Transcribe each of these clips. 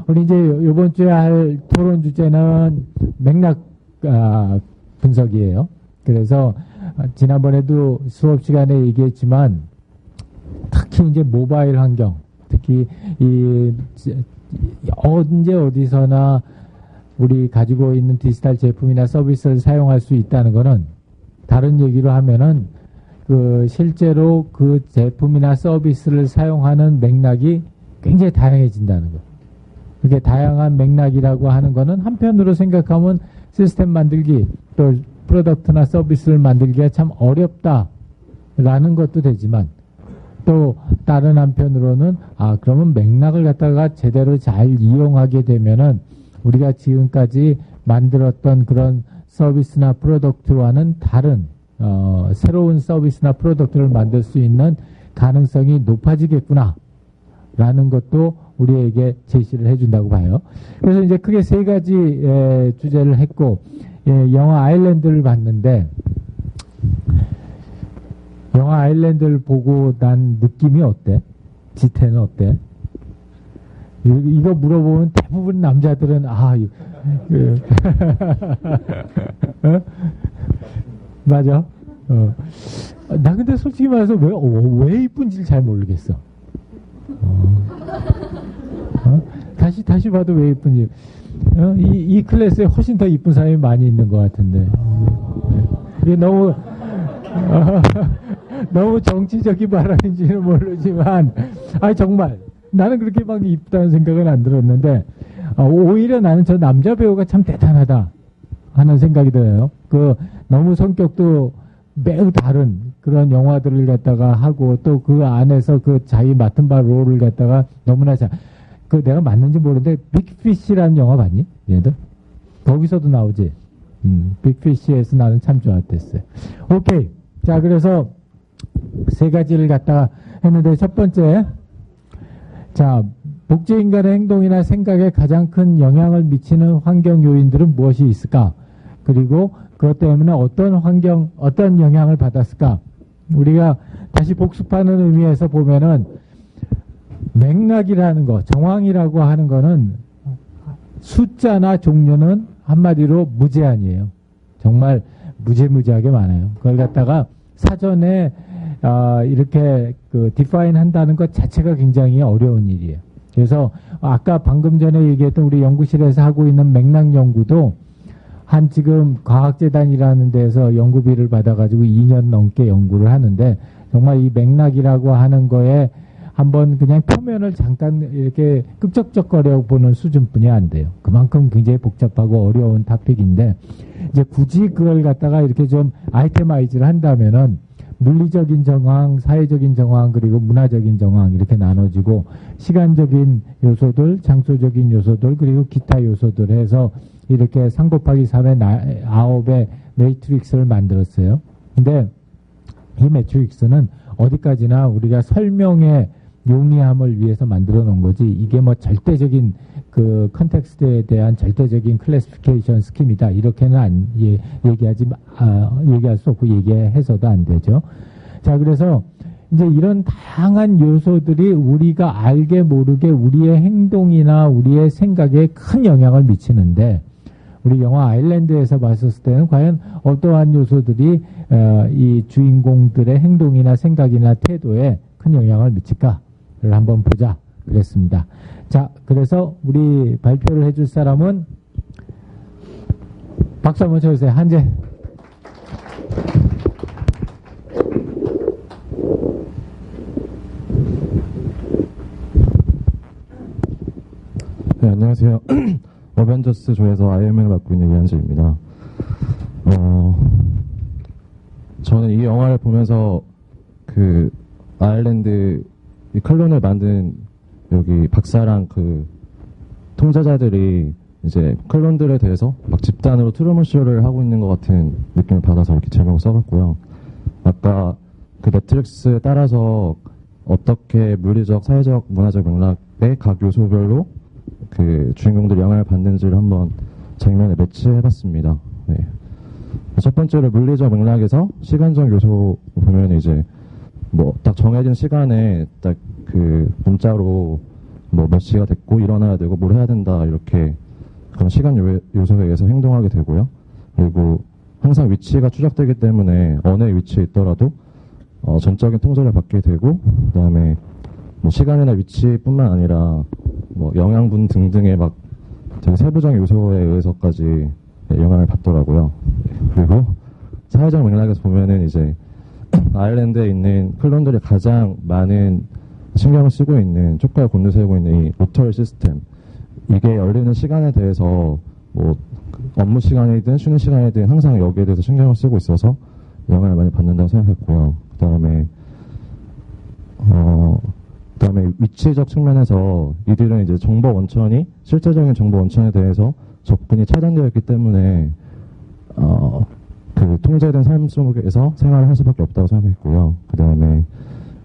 우리 이제 이번 주에 할 토론 주제는 맥락 분석이에요. 그래서 지난번에도 수업 시간에 얘기했지만 특히 이제 모바일 환경, 특히 언제 어디서나 우리 가지고 있는 디지털 제품이나 서비스를 사용할 수 있다는 것은 다른 얘기로 하면은 실제로 그 제품이나 서비스를 사용하는 맥락이 굉장히 다양해진다는 것. 그게 다양한 맥락이라고 하는 거는 한편으로 생각하면 시스템 만들기 또 프로덕트나 서비스를 만들기가 참 어렵다라는 것도 되지만 또 다른 한편으로는 그러면 맥락을 갖다가 제대로 잘 이용하게 되면은 우리가 지금까지 만들었던 그런 서비스나 프로덕트와는 다른 새로운 서비스나 프로덕트를 만들 수 있는 가능성이 높아지겠구나 라는 것도 우리에게 제시를 해준다고 봐요. 그래서 이제 크게 세 가지 주제를 했고 영화 아일랜드를 봤는데 영화 아일랜드를 보고 난 느낌이 어때? 지태는 어때? 이거 물어보면 대부분 남자들은 맞아. 나 근데 솔직히 말해서 왜 이쁜지를 잘 모르겠어. 다시 봐도 왜 이쁜지. 이 클래스에 훨씬 더 이쁜 사람이 많이 있는 것 같은데. 이게 너무 정치적인 발언인지는 모르지만, 정말 나는 그렇게 막 이쁘다는 생각은 안 들었는데, 오히려 나는 저 남자 배우가 참 대단하다 하는 생각이 들어요. 너무 성격도 매우 다른 그런 영화들을 갖다가 하고 또 그 안에서 자기 맡은 바 롤을 갖다가 너무나 잘, 내가 맞는지 모르는데 빅피쉬라는 영화 봤니? 얘들? 거기서도 나오지. 빅피쉬에서 나는 참 좋았댔어요. 오케이. 자, 그래서 세 가지를 갖다가 했는데 첫 번째, 자, 복제인간의 행동이나 생각에 가장 큰 영향을 미치는 환경 요인들은 무엇이 있을까? 그리고 그것 때문에 어떤 영향을 받았을까? 우리가 다시 복습하는 의미에서 보면은 맥락이라는 거, 정황이라고 하는 거는 숫자나 종류는 한마디로 무제한이에요. 정말 무지무지하게 많아요. 그걸 갖다가 사전에 이렇게 디파인 한다는 것 자체가 굉장히 어려운 일이에요. 그래서 아까 방금 전에 얘기했던 우리 연구실에서 하고 있는 맥락 연구도 지금 과학재단이라는 데서 연구비를 받아가지고 2년 넘게 연구를 하는데 정말 이 맥락이라고 하는 거에 한번 그냥 표면을 잠깐 이렇게 끄적적거려 보는 수준뿐이 안 돼요. 그만큼 굉장히 복잡하고 어려운 토픽인데 이제 굳이 그걸 갖다가 이렇게 좀 아이테마이즈를 한다면은 물리적인 정황, 사회적인 정황, 그리고 문화적인 정황 이렇게 나눠지고 시간적인 요소들, 장소적인 요소들, 그리고 기타 요소들 해서 이렇게 3 곱하기 3의 9의 매트릭스를 만들었어요. 근데 이 매트릭스는 어디까지나 우리가 설명의 용이함을 위해서 만들어 놓은 거지 이게 뭐 절대적인 컨텍스트에 대한 절대적인 클래시피케이션 스킴이다 이렇게는 얘기할 수 없고 얘기해서도 안 되죠. 자, 그래서 이제 이런 다양한 요소들이 우리가 알게 모르게 우리의 행동이나 우리의 생각에 큰 영향을 미치는데 우리 영화 아일랜드에서 봤었을 때는 과연 어떠한 요소들이 이 주인공들의 행동이나 생각이나 태도에 큰 영향을 미칠까를 한번 보자 그랬습니다. 자, 그래서 우리 발표를 해줄 사람은 박수 한번 쳐주세요. 한재. 네, 안녕하세요. 어벤져스 조에서 IM을 맡고 있는 이한재입니다. 저는 이 영화를 보면서 아일랜드 이 클론을 만든 여기 박사랑 통제자들이 이제 클론들에 대해서 막 집단으로 트루먼 쇼를 하고 있는 것 같은 느낌을 받아서 이렇게 제목을 써봤고요. 아까 매트릭스에 따라서 어떻게 물리적, 사회적, 문화적 맥락의 각 요소별로 주인공들이 영향을 받는지를 한번 장면에 매치해봤습니다. 네. 첫 번째로 물리적 맥락에서 시간적 요소 보면 이제 딱 정해진 시간에 딱 문자로 뭐 몇 시가 됐고 일어나야 되고 뭘 해야 된다 이렇게 그런 시간 요소에 의해서 행동하게 되고요. 그리고 항상 위치가 추적되기 때문에 어느 위치에 있더라도 전적인 통제를 받게 되고, 그다음에 뭐 시간이나 위치뿐만 아니라 뭐 영양분 등등의 막 되게 세부적인 요소에 의해서까지 영향을 받더라고요. 그리고 사회적 맥락에서 보면은 이제 아일랜드에 있는 클론들이 가장 많은 신경을 쓰고 있는, 쪽과에 곤두세우고 있는 이 로터리 시스템, 이게 열리는 시간에 대해서 뭐 업무 시간이든 쉬는 시간이든 항상 여기에 대해서 신경을 쓰고 있어서 영향을 많이 받는다고 생각했고요. 그다음에 위치적 측면에서 이들은 이제 정보 원천이 실제적인 정보 원천에 대해서 접근이 차단되어 있기 때문에 그 통제된 삶 속에서 생활을 할 수밖에 없다고 생각했고요. 그다음에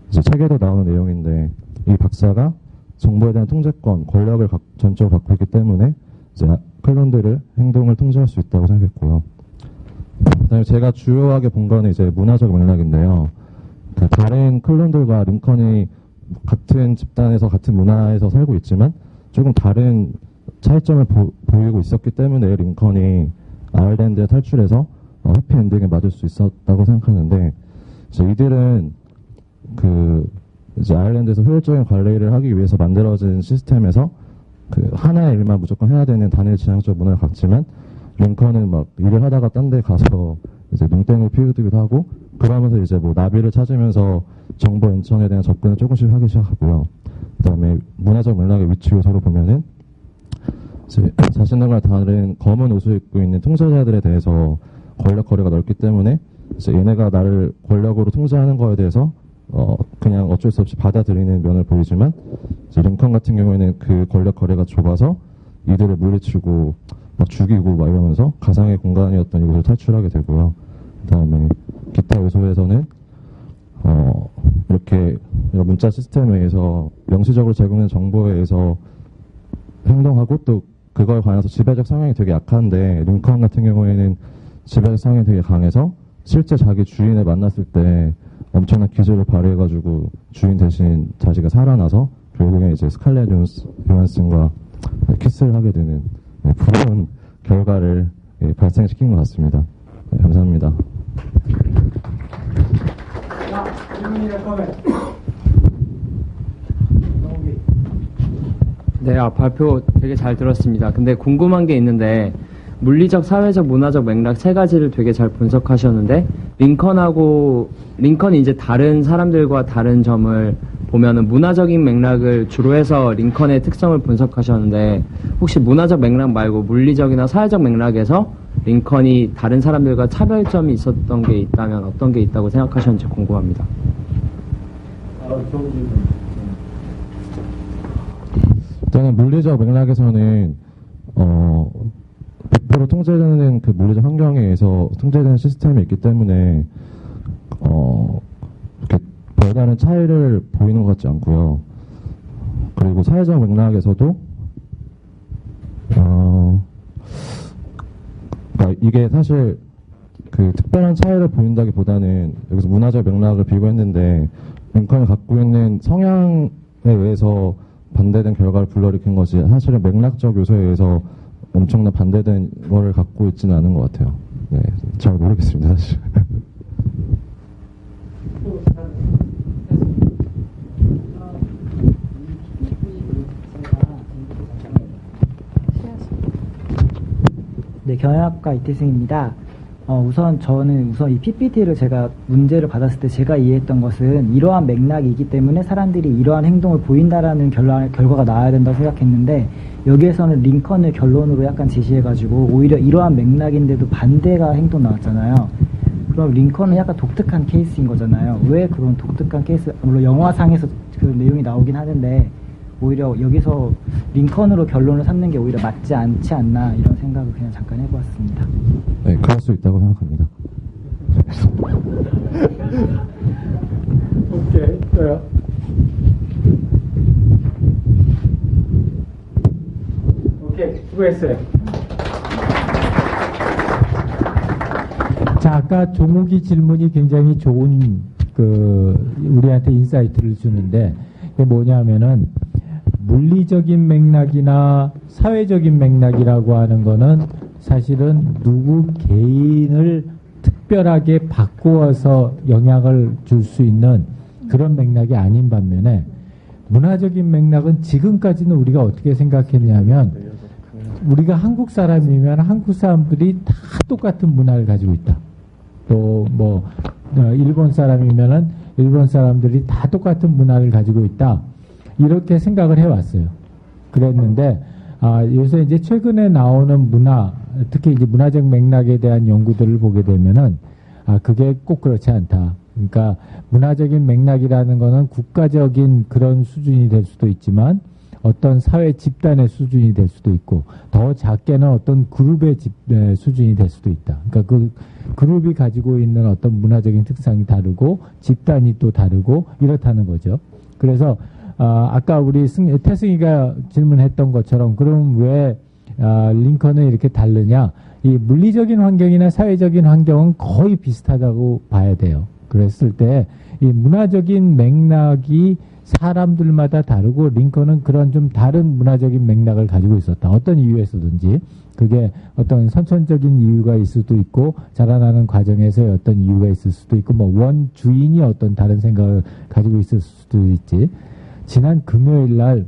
이제 책에도 나오는 내용인데 이 박사가 정보에 대한 통제권, 권력을 전적으로 갖고 있기 때문에 이제 클론들을 행동을 통제할 수 있다고 생각했고요. 그다음에 제가 주요하게 본 거는 이제 문화적 맥락인데요. 그러니까 다른 클론들과 링컨이 같은 집단에서 같은 문화에서 살고 있지만 조금 다른 차이점을 보이고 있었기 때문에 링컨이 아일랜드에 탈출해서 해피엔딩에 맞을 수 있었다고 생각하는데, 이들은 이제 아일랜드에서 효율적인 관리를 하기 위해서 만들어진 시스템에서 그 하나의 일만 무조건 해야 되는 단일 지향적 문화를 갖지만, 링컨은 막 일을 하다가 딴 데 가서 이제 농땡을 피우기도 하고, 그러면서 이제 뭐 나비를 찾으면서 정보 연천에 대한 접근을 조금씩 하기 시작하고요. 그 다음에 문화적 맥락의 위치 요소로 보면은 이제 자신들과 다른 검은 옷을 입고 있는 통제자들에 대해서 권력 거래가 넓기 때문에 이제 얘네가 나를 권력으로 통제하는 거에 대해서 그냥 어쩔 수 없이 받아들이는 면을 보이지만, 이제 링컨 같은 경우에는 그 권력 거래가 좁아서 이들을 물리치고 막 죽이고 막 이러면서 가상의 공간이었던 이곳을 탈출하게 되고요. 그다음에 기타 요소에서는 이렇게 문자 시스템에 의해서 명시적으로 제공된 정보에 의해서 행동하고, 또 그거에 관해서 지배적 성향이 되게 약한데, 링컨 같은 경우에는 지배적 성향이 되게 강해서 실제 자기 주인을 만났을 때 엄청난 기술을 발휘해가지고 주인 대신 자기가 살아나서 결국에 이제 스칼렛 요한슨과 키스를 하게 되는 부러운 결과를 발생시킨 것 같습니다. 네, 감사합니다. 네, 발표 되게 잘 들었습니다. 근데 궁금한 게 있는데, 물리적, 사회적, 문화적 맥락 세 가지를 되게 잘 분석하셨는데, 링컨이 이제 다른 사람들과 다른 점을 보면은 문화적인 맥락을 주로 해서 링컨의 특성을 분석하셨는데, 혹시 문화적 맥락 말고 물리적이나 사회적 맥락에서 링컨이 다른 사람들과 차별점이 있었던 게 있다면 어떤 게 있다고 생각하셨는지 궁금합니다. 일단은 물리적 맥락에서는 100% 통제되는 그 물리적 환경에 의해서 통제되는 시스템이 있기 때문에 이렇게 별다른 차이를 보이는 것 같지 않고요. 그리고 사회적 맥락에서도 그러니까 이게 사실 그 특별한 차이를 보인다기보다는 여기서 문화적 맥락을 비교했는데, 링컨이 갖고 있는 성향에 의해서 반대된 결과를 불러일으킨 것이 사실은 맥락적 요소에 의해서 엄청난 반대된 거를 갖고 있지는 않은 것 같아요. 네, 잘 모르겠습니다, 사실. 네, 경영학과 이태승입니다. 우선 저는 이 PPT를 제가 문제를 받았을 때 제가 이해했던 것은 이러한 맥락이기 때문에 사람들이 이러한 행동을 보인다라는 결과가 나와야 된다고 생각했는데, 여기에서는 링컨을 결론으로 약간 제시해가지고 오히려 이러한 맥락인데도 반대가 행동 나왔잖아요. 그럼 링컨은 약간 독특한 케이스인 거잖아요. 왜 그런 독특한 케이스, 물론 영화상에서 그 내용이 나오긴 하는데 오히려 여기서 링컨으로 결론을 삼는 게 오히려 맞지 않지 않나, 이런 생각을 그냥 잠깐 해보았습니다. 네, 그럴 수 있다고 생각합니다. 오케이, 또요. 오케이, 수고했어요. 자, 아까 종욱이 질문이 굉장히 좋은 우리한테 인사이트를 주는데, 그게 뭐냐면은 물리적인 맥락이나 사회적인 맥락이라고 하는 거는 사실은 누구 개인을 특별하게 바꾸어서 영향을 줄 수 있는 그런 맥락이 아닌 반면에 문화적인 맥락은 지금까지는 우리가 어떻게 생각했냐면 우리가 한국 사람이면 한국 사람들이 다 똑같은 문화를 가지고 있다. 또 뭐 일본 사람이면은 일본 사람들이 다 똑같은 문화를 가지고 있다. 이렇게 생각을 해왔어요. 그랬는데 요새 이제 최근에 나오는 문화, 특히 이제 문화적 맥락에 대한 연구들을 보게 되면은 그게 꼭 그렇지 않다. 그러니까 문화적인 맥락이라는 거는 국가적인 그런 수준이 될 수도 있지만 어떤 사회 집단의 수준이 될 수도 있고 더 작게는 어떤 그룹의 수준이 될 수도 있다. 그러니까 그 그룹이 가지고 있는 어떤 문화적인 특성이 다르고 집단이 또 다르고 이렇다는 거죠. 그래서 아까 우리 태승이가 질문했던 것처럼 그럼 왜 링컨은 이렇게 다르냐? 이 물리적인 환경이나 사회적인 환경은 거의 비슷하다고 봐야 돼요. 그랬을 때 이 문화적인 맥락이 사람들마다 다르고 링컨은 그런 좀 다른 문화적인 맥락을 가지고 있었다. 어떤 이유에서든지 그게 어떤 선천적인 이유가 있을 수도 있고 자라나는 과정에서의 어떤 이유가 있을 수도 있고 뭐 원주인이 어떤 다른 생각을 가지고 있을 수도 있지. 지난 금요일 날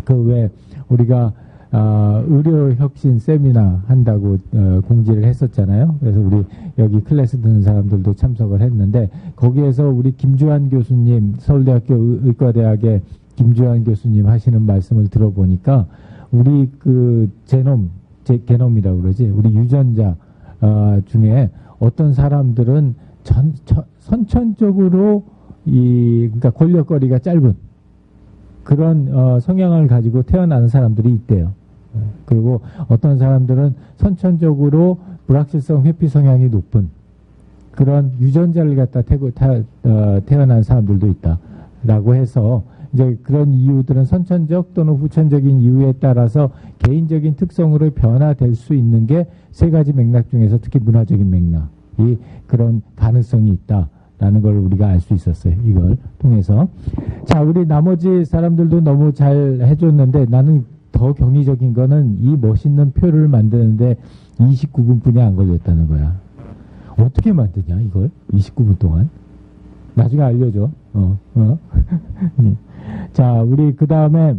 그 왜 우리가 의료혁신 세미나 한다고 공지를 했었잖아요. 그래서 우리 여기 클래스 듣는 사람들도 참석을 했는데 거기에서 우리 김주환 교수님 서울대학교 의과대학의 김주환 교수님 하시는 말씀을 들어보니까 우리 그 게놈이라고 그러지 우리 유전자 중에 어떤 사람들은 선천적으로 그러니까 권력거리가 짧은 그런 성향을 가지고 태어나는 사람들이 있대요. 그리고 어떤 사람들은 선천적으로 불확실성 회피 성향이 높은 그런 유전자를 갖다 태어난 사람들도 있다라고 해서 이제 그런 이유들은 선천적 또는 후천적인 이유에 따라서 개인적인 특성으로 변화될 수 있는 게 세 가지 맥락 중에서 특히 문화적인 맥락이 그런 가능성이 있다라는 걸 우리가 알 수 있었어요. 이걸 통해서. 자, 우리 나머지 사람들도 너무 잘 해줬는데 나는 더 경이적인 거는 이 멋있는 표를 만드는데 29분뿐이 안 걸렸다는 거야. 어떻게 만드냐 이걸 29분 동안? 나중에 알려줘. 자, 우리 그 다음에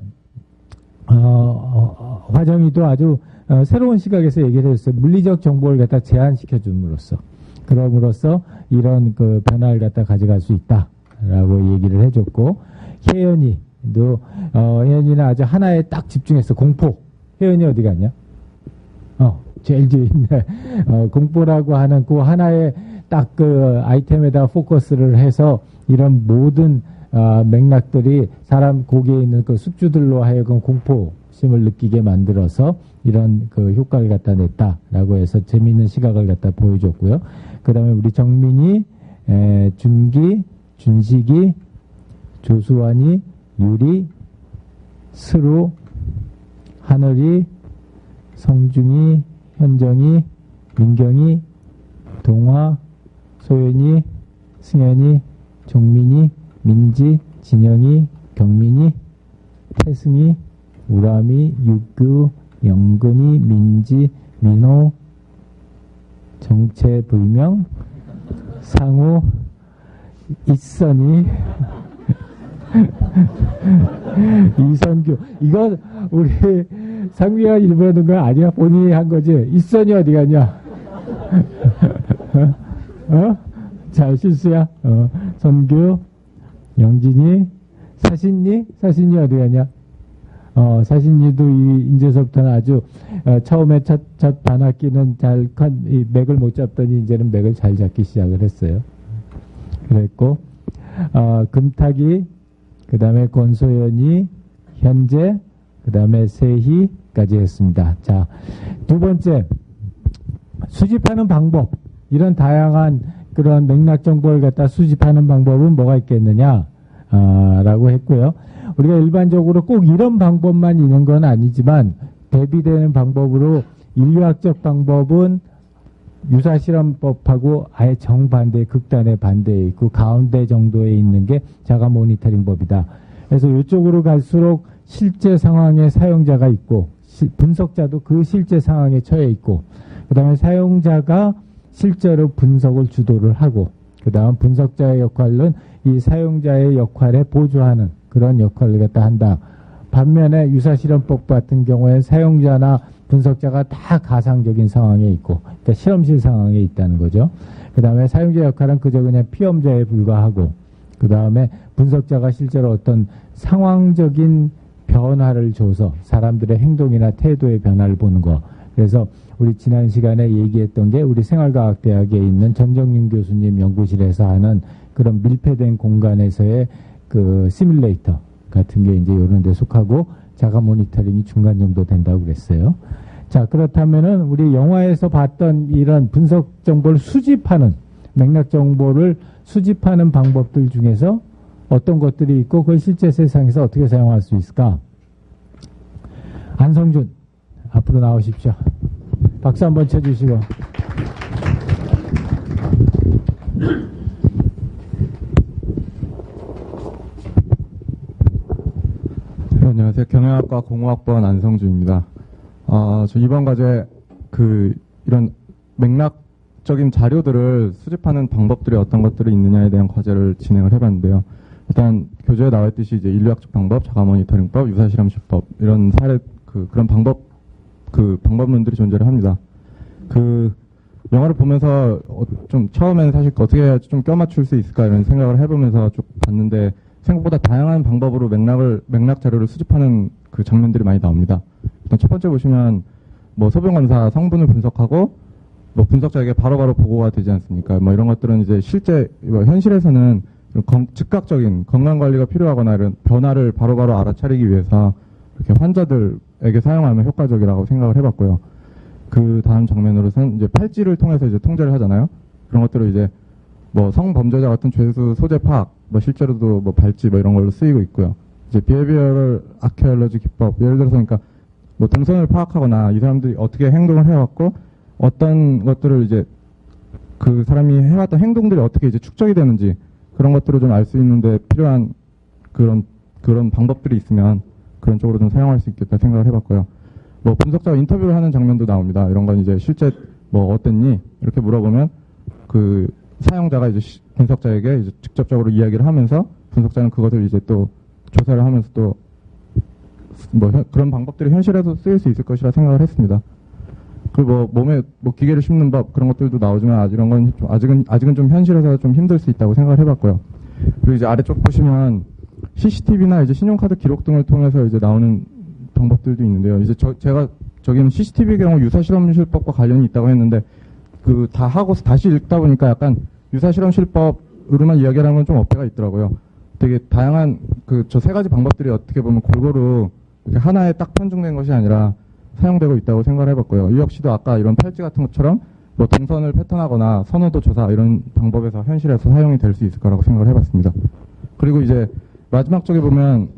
화정이도 아주 새로운 시각에서 얘기를 했어요. 물리적 정보를 갖다 제한시켜줌으로써 그럼으로써 이런 그 변화를 갖다 가져갈 수 있다라고 얘기를 해줬고 혜연이도 혜연이는 아주 하나에 딱 집중했어. 공포. 혜연이 어디 갔냐? 제일 뒤에 있네. 공포라고 하는 그 하나의 딱 그 아이템에다 포커스를 해서 이런 모든 맥락들이 사람 고기에 있는 그 숙주들로 하여금 공포심을 느끼게 만들어서 이런 그 효과를 갖다 냈다라고 해서 재미있는 시각을 갖다 보여줬고요. 그 다음에 우리 정민이, 준기, 준식이, 조수환이, 유리, 스루, 하늘이, 성중이, 현정이, 민경이, 동화, 소연이, 승현이, 종민이, 민지, 진영이, 경민이, 태승이, 우람이, 유규, 영근이, 민지, 민호, 정체불명, 상우, 이선이, 이선규. 이거 우리 상미가 일부러는 거 아니야? 본인이 한 거지? 이선이 어디 갔냐? 자, 실수야. 선규, 영진이, 사신이 어디 갔냐? 사신이도 이제서부터는 아주 처음에 첫 반학기는 맥을 못 잡더니 이제는 맥을 잘 잡기 시작을 했어요. 그랬고 금탁이, 그 다음에 권소연이, 현재, 그 다음에 세희까지 했습니다. 자, 두 번째 수집하는 방법. 이런 다양한 그런 맥락 정보를 갖다 수집하는 방법은 뭐가 있겠느냐 라고 했고요. 우리가 일반적으로 꼭 이런 방법만 있는 건 아니지만 대비되는 방법으로 인류학적 방법은 유사실험법하고 아예 정반대, 극단의 반대에 있고 가운데 정도에 있는 게 자가 모니터링법이다. 그래서 이쪽으로 갈수록 실제 상황에 사용자가 있고 분석자도 그 실제 상황에 처해 있고 그 다음에 사용자가 실제로 분석을 주도를 하고 그 다음 분석자의 역할은 이 사용자의 역할에 보조하는 그런 역할을 갖다 한다. 반면에 유사실험법 같은 경우에 사용자나 분석자가 다 가상적인 상황에 있고 그러니까 실험실 상황에 있다는 거죠. 그 다음에 사용자 역할은 그저 그냥 피험자에 불과하고 그 다음에 분석자가 실제로 어떤 상황적인 변화를 줘서 사람들의 행동이나 태도의 변화를 보는 거. 그래서 우리 지난 시간에 얘기했던 게 우리 생활과학대학에 있는 전정윤 교수님 연구실에서 하는 그런 밀폐된 공간에서의 그 시뮬레이터 같은 게 이제 이런 데 속하고 자가 모니터링이 중간 정도 된다고 그랬어요. 자, 그렇다면은 우리 영화에서 봤던 이런 분석 정보를 수집하는 맥락 정보를 수집하는 방법들 중에서 어떤 것들이 있고 그걸 실제 세상에서 어떻게 사용할 수 있을까? 안성준 앞으로 나오십시오. 박수 한번 쳐주시고. 네, 안녕하세요. 경영학과 공학번 안성준입니다. 저 이번 과제 이런 맥락적인 자료들을 수집하는 방법들이 어떤 것들이 있느냐에 대한 과제를 진행을 해봤는데요. 일단 교재에 나와 있듯이 이제 인류학적 방법, 자가 모니터링법, 유사실험실법 이런 사례 그런 방법론들이 존재를 합니다. 영화를 보면서 좀 처음에는 사실 어떻게 해야지 좀 껴맞출 수 있을까 이런 생각을 해보면서 쭉 봤는데 생각보다 다양한 방법으로 맥락 자료를 수집하는 그 장면들이 많이 나옵니다. 일단 첫 번째 보시면 뭐 소변검사 성분을 분석하고 뭐 분석자에게 바로바로 보고가 되지 않습니까? 뭐 이런 것들은 이제 실제 현실에서는 즉각적인 건강관리가 필요하거나 이런 변화를 바로바로 알아차리기 위해서 이렇게 환자들에게 사용하면 효과적이라고 생각을 해봤고요. 그 다음 장면으로선 이제 팔찌를 통해서 이제 통제를 하잖아요. 그런 것들을 이제 뭐 성범죄자 같은 죄수 소재 파악, 뭐 실제로도 뭐 발찌 뭐 이런 걸로 쓰이고 있고요. 이제 비헤비어럴 아큐얼러지 기법, 예를 들어서 그러니까 뭐 동선을 파악하거나 이 사람들이 어떻게 행동을 해왔고 어떤 것들을 이제 그 사람이 해왔던 행동들이 어떻게 이제 축적이 되는지 그런 것들을 좀 알 수 있는데 필요한 그런 방법들이 있으면 그런 쪽으로 좀 사용할 수 있겠다 생각을 해봤고요. 뭐 분석자가 인터뷰를 하는 장면도 나옵니다. 이런 건 이제 실제 뭐 어땠니? 이렇게 물어보면 그 사용자가 이제 분석자에게 이제 직접적으로 이야기를 하면서 분석자는 그것을 이제 또 조사를 하면서 또 뭐 그런 방법들이 현실에서 쓰일 수 있을 것이라 생각을 했습니다. 그리고 뭐 몸에 뭐 기계를 심는 법 그런 것들도 나오지만 이런 건 좀 아직은 좀 현실에서 좀 힘들 수 있다고 생각을 해봤고요. 그리고 이제 아래쪽 보시면 CCTV나 이제 신용카드 기록 등을 통해서 이제 나오는 방법들도 있는데요. 이제 제가 저기는 CCTV 경우 유사실험실법과 관련이 있다고 했는데 다 하고서 다시 읽다 보니까 약간 유사실험실법으로만 이야기를 하는 건 좀 어폐가 있더라고요. 되게 다양한 저 세 가지 방법들이 어떻게 보면 골고루 이렇게 하나에 딱 편중된 것이 아니라 사용되고 있다고 생각을 해봤고요. 이 역시도 아까 이런 팔찌 같은 것처럼 뭐 동선을 패턴하거나 선호도 조사 이런 방법에서 현실에서 사용이 될 수 있을 거라고 생각을 해봤습니다. 그리고 이제 마지막 쪽에 보면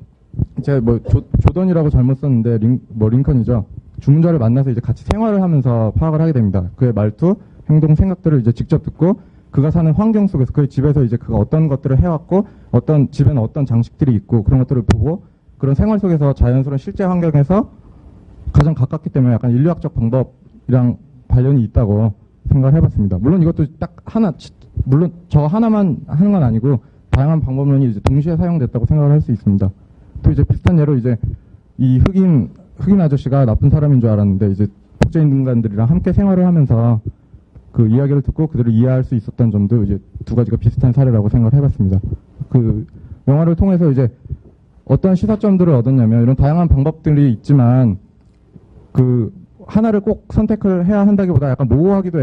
제가 뭐 조던이라고 잘못 썼는데 링컨이죠. 주문자를 만나서 이제 같이 생활을 하면서 파악을 하게 됩니다. 그의 말투, 행동, 생각들을 이제 직접 듣고 그가 사는 환경 속에서 그의 집에서 이제 그가 어떤 것들을 해왔고 어떤 집에는 어떤 장식들이 있고 그런 것들을 보고 그런 생활 속에서 자연스러운 실제 환경에서 가장 가깝기 때문에 약간 인류학적 방법이랑 관련이 있다고 생각을 해봤습니다. 물론 이것도 딱 물론 저 하나만 하는 건 아니고 다양한 방법론이 이제 동시에 사용됐다고 생각을 할 수 있습니다. 또 이제 비슷한 예로 이제 이 흑인 아저씨가 나쁜 사람인 줄 알았는데 이제 복제인 인간들이랑 함께 생활을 하면서 그 이야기를 듣고 그들을 이해할 수 있었던 점도 이제 두 가지가 비슷한 사례라고 생각을 해봤습니다. 그 영화를 통해서 이제 어떤 시사점들을 얻었냐면 이런 다양한 방법들이 있지만 그 하나를 꼭 선택을 해야 한다기보다 약간 모호하기도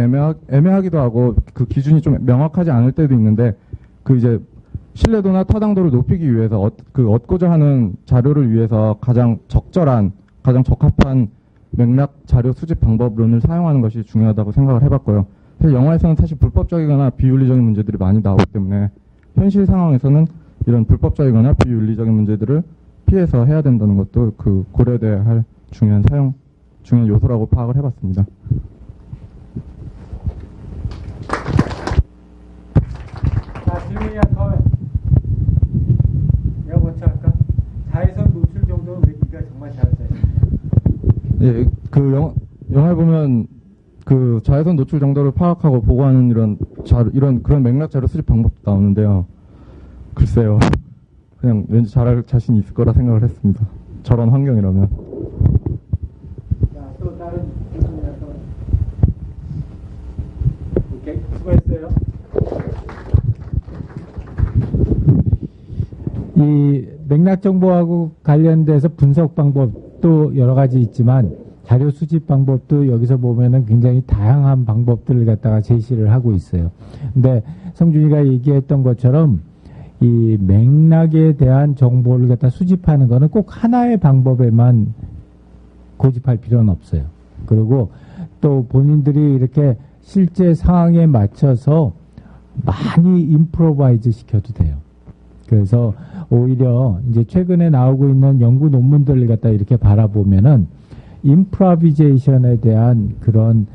애매하기도 하고 그 기준이 좀 명확하지 않을 때도 있는데 그 이제 신뢰도나 타당도를 높이기 위해서 얻고자 하는 자료를 위해서 가장 적절한 가장 적합한 맥락 자료 수집 방법론을 사용하는 것이 중요하다고 생각을 해봤고요. 사실 영화에서는 사실 불법적이거나 비윤리적인 문제들이 많이 나오기 때문에 현실 상황에서는 이런 불법적이거나 비윤리적인 문제들을 피해서 해야 된다는 것도 고려돼야 할 중요한 요소라고 파악을 해봤습니다. 자, 질문이야, 내가 먼저 할까? 자외선 노출 정도는 왜 예, 그 영화에 보면 그 자외선 노출 정도를 파악하고 보고하는 이런 그런 맥락 자료 수집 방법도 나오는데요. 글쎄요. 그냥 왠지 잘할 자신이 있을 거라 생각을 했습니다. 저런 환경이라면. 자, 또 다른 질문이나 또. 오케이, 수고했어요. 이 맥락 정보하고 관련돼서 분석 방법도 여러 가지 있지만 자료 수집 방법도 여기서 보면은 굉장히 다양한 방법들을 갖다가 제시를 하고 있어요. 근데 성준이가 얘기했던 것처럼 이 맥락에 대한 정보를 갖다 수집하는 거는 꼭 하나의 방법에만 고집할 필요는 없어요. 그리고 또 본인들이 이렇게 실제 상황에 맞춰서 많이 임프로바이즈 시켜도 돼요. 그래서 오히려 이제 최근에 나오고 있는 연구 논문들을 갖다 이렇게 바라보면은 임프로비제이션에 대한 그런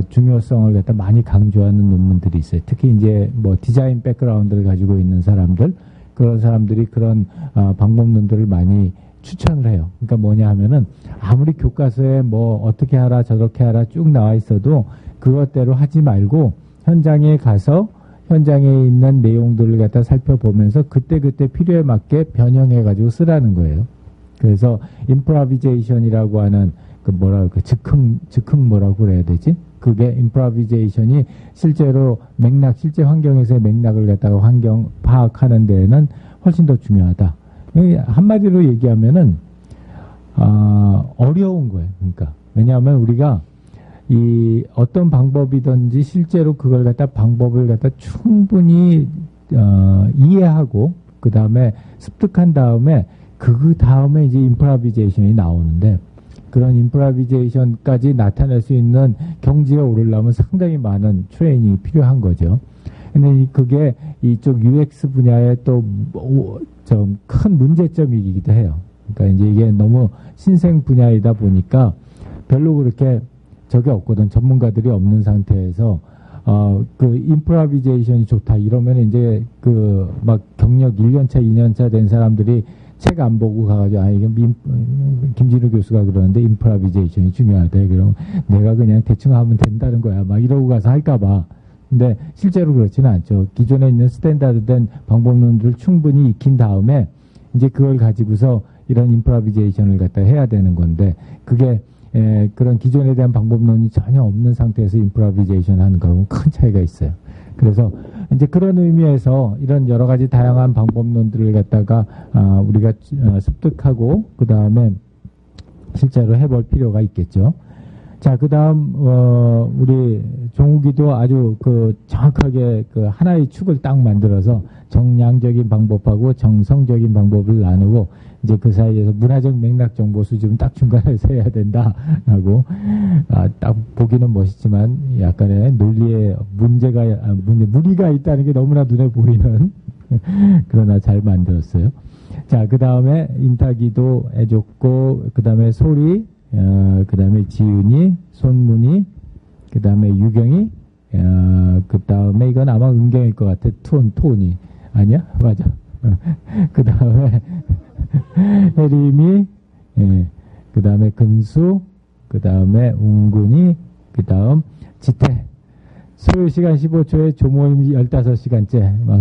중요성을 갖다 많이 강조하는 논문들이 있어요. 특히 이제 뭐 디자인 백그라운드를 가지고 있는 사람들, 그런 사람들이 그런 방법론들을 많이 추천을 해요. 그러니까 뭐냐 하면은 아무리 교과서에 뭐 어떻게 하라 저렇게 하라 쭉 나와 있어도 그것대로 하지 말고 현장에 가서 현장에 있는 내용들을 갖다 살펴보면서 그때그때 필요에 맞게 변형해 가지고 쓰라는 거예요. 그래서 임프로비제이션이라고 하는 그 즉흥 뭐라고 그래야 되지? 그게 임프로비제이션이 실제로 실제 환경에서의 맥락을 갖다가 파악하는 데에는 훨씬 더 중요하다. 한마디로 얘기하면은 어려운 거예요. 그러니까 왜냐하면 우리가 이 어떤 방법이든지 실제로 그걸 갖다 방법을 갖다 충분히 이해하고 그 다음에 습득한 다음에 그 다음에 이제 임프로비제이션이 나오는데 그런 임프로비제이션까지 나타낼 수 있는 경지에 오르려면 상당히 많은 트레이닝이 필요한 거죠. 근데 그게 이쪽 UX 분야의 또 좀 큰 문제점이기도 해요. 그러니까 이제 이게 너무 신생 분야이다 보니까 별로 그렇게 적이 없거든. 전문가들이 없는 상태에서 그 임프로비제이션이 좋다 이러면 이제 그 막 경력 1년차, 2년차 된 사람들이 책 안 보고 가가지고 이게 김진우 교수가 그러는데 임프로비제이션이 중요하대. 그럼 내가 그냥 대충 하면 된다는 거야. 막 이러고 가서 할까봐. 근데 실제로 그렇지는 않죠. 기존에 있는 스탠다드된 방법론들을 충분히 익힌 다음에 이제 그걸 가지고서 이런 임프로비제이션을 갖다 해야 되는 건데 그게 그런 기존에 대한 방법론이 전혀 없는 상태에서 임프로비제이션 하는 거하고는 큰 차이가 있어요. 그래서 이제 그런 의미에서 이런 여러 가지 다양한 방법론들을 갖다가 우리가 습득하고 그 다음에 실제로 해볼 필요가 있겠죠. 자, 그 다음 우리 종욱이도 아주 그 정확하게 그 하나의 축을 딱 만들어서 정량적인 방법하고 정성적인 방법을 나누고 이제 그 사이에서 문화적 맥락 정보 수집은 딱 중간에서 해야 된다라고 딱 보기는 멋있지만 약간의 논리에 무리가 있다는 게 너무나 눈에 보이는 그러나 잘 만들었어요. 자, 그 다음에 인타기도 해줬고 그 다음에 소리 그 다음에 지윤이, 손문이, 그 다음에 유경이, 그 다음에 이건 아마 은경일 것 같아. 톤이. 아니야? 맞아. 그 다음에 혜림이, 그 다음에 금수, 그 다음에 웅군이, 그 다음 지태. 소요시간 15초에 조모임 15시간째. 막,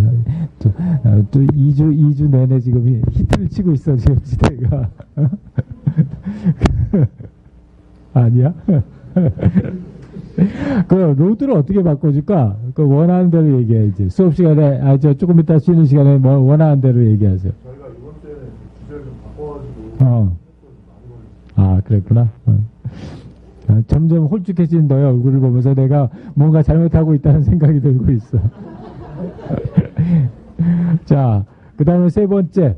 또 2주 내내 지금 히트를 치고 있어, 지금 지태가. 아니야? 그 로드를 어떻게 바꿔줄까? 그 원하는 대로 얘기해야지. 수업 시간에 조금 이따 쉬는 시간에 뭐 원하는 대로 얘기하세요. 저희가 이번 주에 주제를 좀 바꿔가지고 그랬구나. 점점 홀쭉해진 너의 얼굴을 보면서 내가 뭔가 잘못하고 있다는 생각이 들고 있어. 자, 그 다음에 세 번째.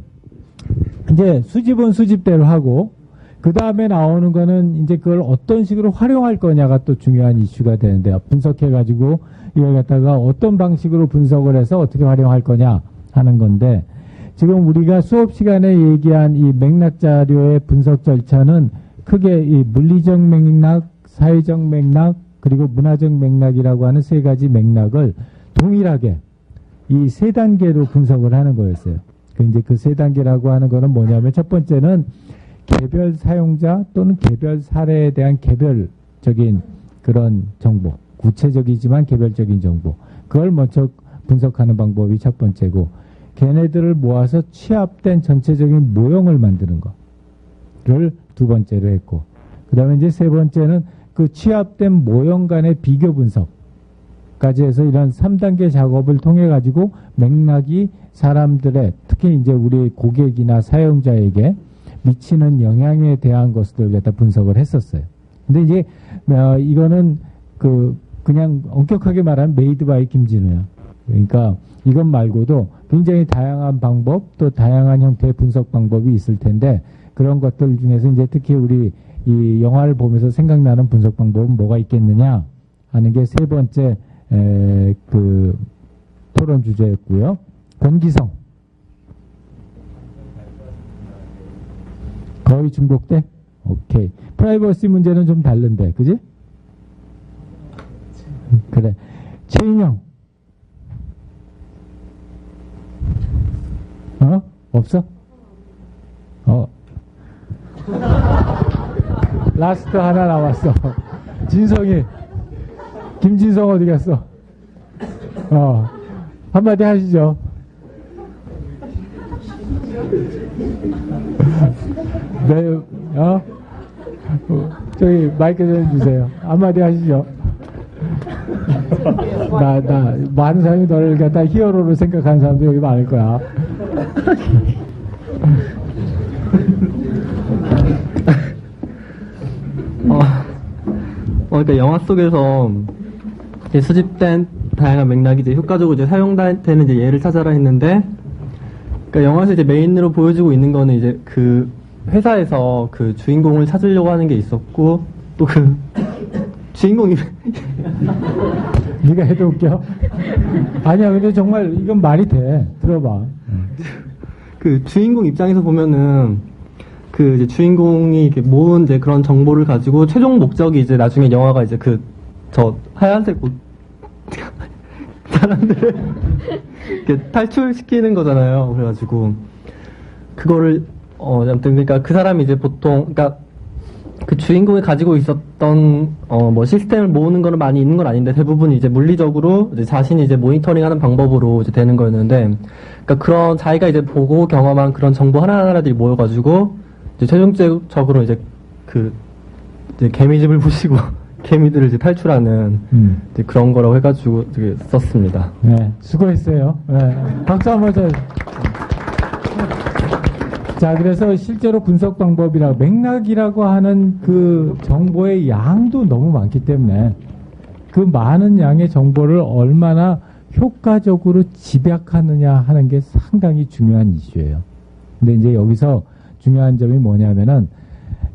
이제 수집은 수집대로 하고 그 다음에 나오는 거는 이제 그걸 어떤 식으로 활용할 거냐가 또 중요한 이슈가 되는데요. 분석해가지고 이걸 갖다가 어떤 방식으로 분석을 해서 어떻게 활용할 거냐 하는 건데 지금 우리가 수업 시간에 얘기한 이 맥락 자료의 분석 절차는 크게 이 물리적 맥락, 사회적 맥락, 그리고 문화적 맥락이라고 하는 세 가지 맥락을 동일하게 이 세 단계로 분석을 하는 거였어요. 이제 그 세 단계라고 하는 거는 뭐냐면 첫 번째는 개별 사용자 또는 개별 사례에 대한 개별적인 그런 정보, 구체적이지만 개별적인 정보, 그걸 먼저 분석하는 방법이 첫 번째고, 걔네들을 모아서 취합된 전체적인 모형을 만드는 거를 두 번째로 했고, 그 다음에 이제 세 번째는 그 취합된 모형 간의 비교 분석까지 해서 이런 3단계 작업을 통해 가지고 맥락이 사람들의, 특히 이제 우리 고객이나 사용자에게 미치는 영향에 대한 것들을 갖다 분석을 했었어요. 근데 이제 이거는 그냥 엄격하게 말하면 메이드 바이 김진우야. 그러니까 이것 말고도 굉장히 다양한 방법, 또 다양한 형태의 분석 방법이 있을 텐데, 그런 것들 중에서 이제 특히 우리 이 영화를 보면서 생각나는 분석 방법은 뭐가 있겠느냐 하는 게 세 번째 그 토론 주제였고요. 권기성. 거의 중복돼? 오케이. 프라이버시 문제는 좀 다른데, 그지? 그래. 최인영. 없어? 라스트 하나 남았어. 진성이. 김진성 어디 갔어? 한마디 하시죠. 네, 저기 마이크 좀 주세요. 한마디 하시죠. 많은 사람이 너를 갖다 히어로로 생각하는 사람도 여기 많을 거야. 그러니까 영화 속에서 이제 수집된 다양한 맥락이 이제 효과적으로 이제 사용되는 이제 예를 찾아라 했는데, 그러니까 영화에서 이제 메인으로 보여주고 있는 거는 이제 그 회사에서 그 주인공을 찾으려고 하는 게 있었고, 또 그 주인공이 네가 해도 웃겨? 아니야, 근데 정말 이건 말이 돼. 들어봐. 그 주인공 입장에서 보면은 그 이제 주인공이 이렇게 모은 이제 그런 정보를 가지고 최종 목적이 이제 나중에 영화가 이제 그 저 하얀색 옷 사람들을 이렇게 탈출시키는 거잖아요. 그래가지고 그거를 아무튼 그러니까 그 사람이 이제 보통 그러니까 그 주인공이 가지고 있었던 뭐 시스템을 모으는 거는 많이 있는 건 아닌데 대부분 이제 물리적으로 이제 자신이 이제 모니터링하는 방법으로 이제 되는 거였는데, 그러니까 그런 자기가 이제 보고 경험한 그런 정보 하나하나들이 모여가지고 이제 최종적으로 이제 그 이제 개미집을 부시고 개미들을 이제 탈출하는 이제 그런 거라고 해가지고 되게 썼습니다. 네, 수고했어요. 네, 박수 한번 쳐. 자, 그래서 실제로 분석 방법이라 맥락이라고 하는 그 정보의 양도 너무 많기 때문에 그 많은 양의 정보를 얼마나 효과적으로 집약하느냐 하는 게 상당히 중요한 이슈예요. 근데 이제 여기서 중요한 점이 뭐냐면은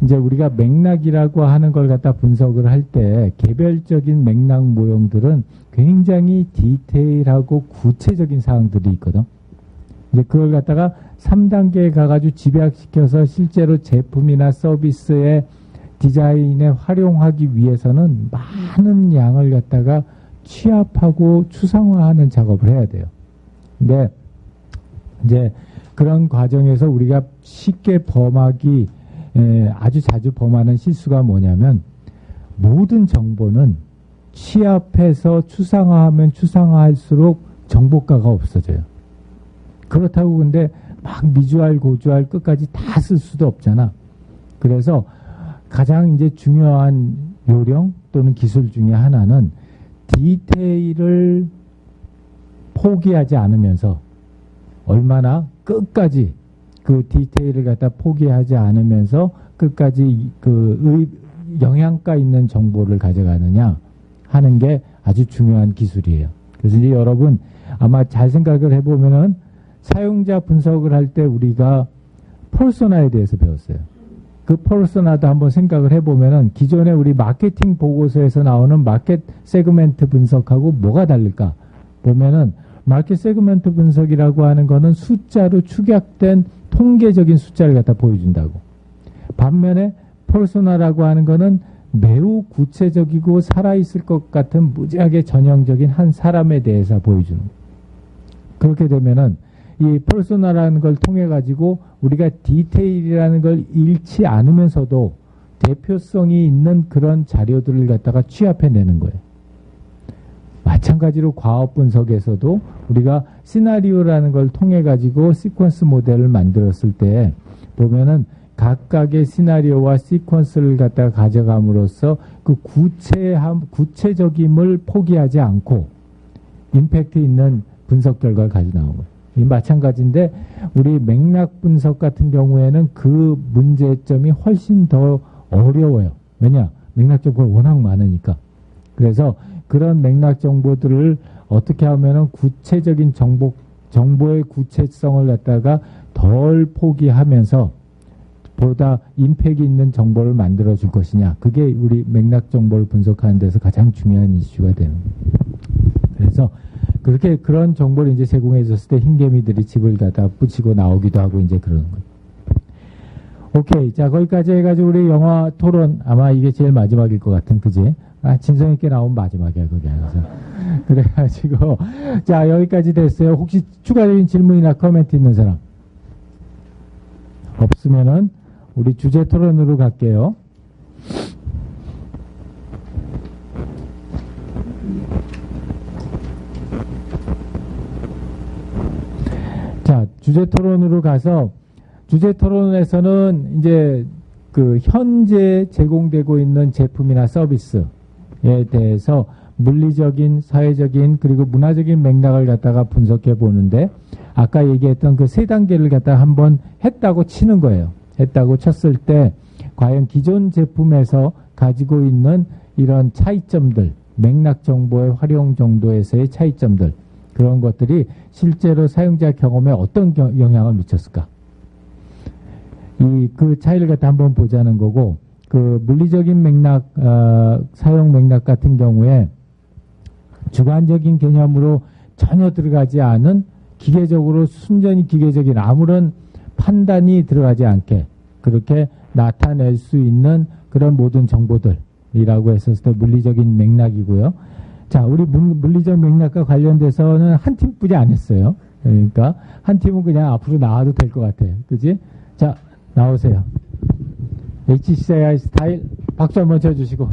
이제 우리가 맥락이라고 하는 걸 갖다 분석을 할 때 개별적인 맥락 모형들은 굉장히 디테일하고 구체적인 사항들이 있거든. 이제 그걸 갖다가 3단계에 가가지고 집약시켜서 실제로 제품이나 서비스의 디자인에 활용하기 위해서는 많은 양을 갖다가 취합하고 추상화하는 작업을 해야 돼요. 근데 이제 그런 과정에서 우리가 쉽게 범하기 아주 자주 범하는 실수가 뭐냐면 모든 정보는 취합해서 추상화하면 추상화할수록 정보가가 없어져요. 그렇다고 근데 막 미주알 고주알 끝까지 다 쓸 수도 없잖아. 그래서 가장 이제 중요한 요령 또는 기술 중에 하나는 디테일을 포기하지 않으면서 얼마나 끝까지 그 디테일을 갖다 포기하지 않으면서 끝까지 그 영양가 있는 정보를 가져가느냐 하는 게 아주 중요한 기술이에요. 그래서 이제 여러분 아마 잘 생각을 해보면은 사용자 분석을 할 때 우리가 퍼소나에 대해서 배웠어요. 그 퍼소나도 한번 생각을 해보면은 기존에 우리 마케팅 보고서에서 나오는 마켓 세그멘트 분석하고 뭐가 다를까 보면은 마켓 세그멘트 분석이라고 하는 거는 숫자로 축약된 통계적인 숫자를 갖다 보여준다고. 반면에 퍼소나라고 하는 거는 매우 구체적이고 살아있을 것 같은 무지하게 전형적인 한 사람에 대해서 보여주는. 그렇게 되면은 이 퍼소나라는 걸 통해 가지고 우리가 디테일이라는 걸 잃지 않으면서도 대표성이 있는 그런 자료들을 갖다가 취합해내는 거예요. 마찬가지로 과업 분석에서도 우리가 시나리오라는 걸 통해 가지고 시퀀스 모델을 만들었을 때 보면은 각각의 시나리오와 시퀀스를 갖다가 가져감으로써 그 구체적임을 포기하지 않고 임팩트 있는 분석 결과를 가지고 나온 거예요. 이 마찬가지인데 우리 맥락 분석 같은 경우에는 그 문제점이 훨씬 더 어려워요. 왜냐? 맥락 정보가 워낙 많으니까. 그래서 그런 맥락 정보들을 어떻게 하면은 구체적인 정보의 구체성을 갖다가 덜 포기하면서 보다 임팩트 있는 정보를 만들어 줄 것이냐. 그게 우리 맥락 정보를 분석하는 데서 가장 중요한 이슈가 되는 거예요. 그래서 그렇게 그런 정보를 이제 제공해 줬을 때 흰개미들이 집을 갖다 붙이고 나오기도 하고 이제 그러는 거예요. 오케이. 자, 거기까지 해가지고 우리 영화 토론 아마 이게 제일 마지막일 것 같은, 그지? 진성 있게 나온 마지막이야, 그게. 그래가지고, 자, 여기까지 됐어요. 혹시 추가적인 질문이나 코멘트 있는 사람? 없으면은, 우리 주제 토론으로 갈게요. 자, 주제 토론으로 가서, 주제 토론에서는 이제 그 현재 제공되고 있는 제품이나 서비스에 대해서 물리적인, 사회적인, 그리고 문화적인 맥락을 갖다가 분석해 보는데 아까 얘기했던 그 세 단계를 갖다가 한번 했다고 치는 거예요. 했다고 쳤을 때 과연 기존 제품에서 가지고 있는 이런 차이점들, 맥락 정보의 활용 정도에서의 차이점들, 그런 것들이 실제로 사용자 경험에 어떤 영향을 미쳤을까? 그 차이를 갖다 한번 보자는 거고, 그 물리적인 맥락, 사용 맥락 같은 경우에 주관적인 개념으로 전혀 들어가지 않은 기계적으로 순전히 기계적인 아무런 판단이 들어가지 않게 그렇게 나타낼 수 있는 그런 모든 정보들이라고 했었을 때 물리적인 맥락이고요. 자, 우리 물리적 맥락과 관련돼서는 한 팀뿐이 안 했어요. 그러니까 한 팀은 그냥 앞으로 나와도 될 것 같아요. 그지? 자, 나오세요. HCI 스타일 박수 한번 쳐주시고.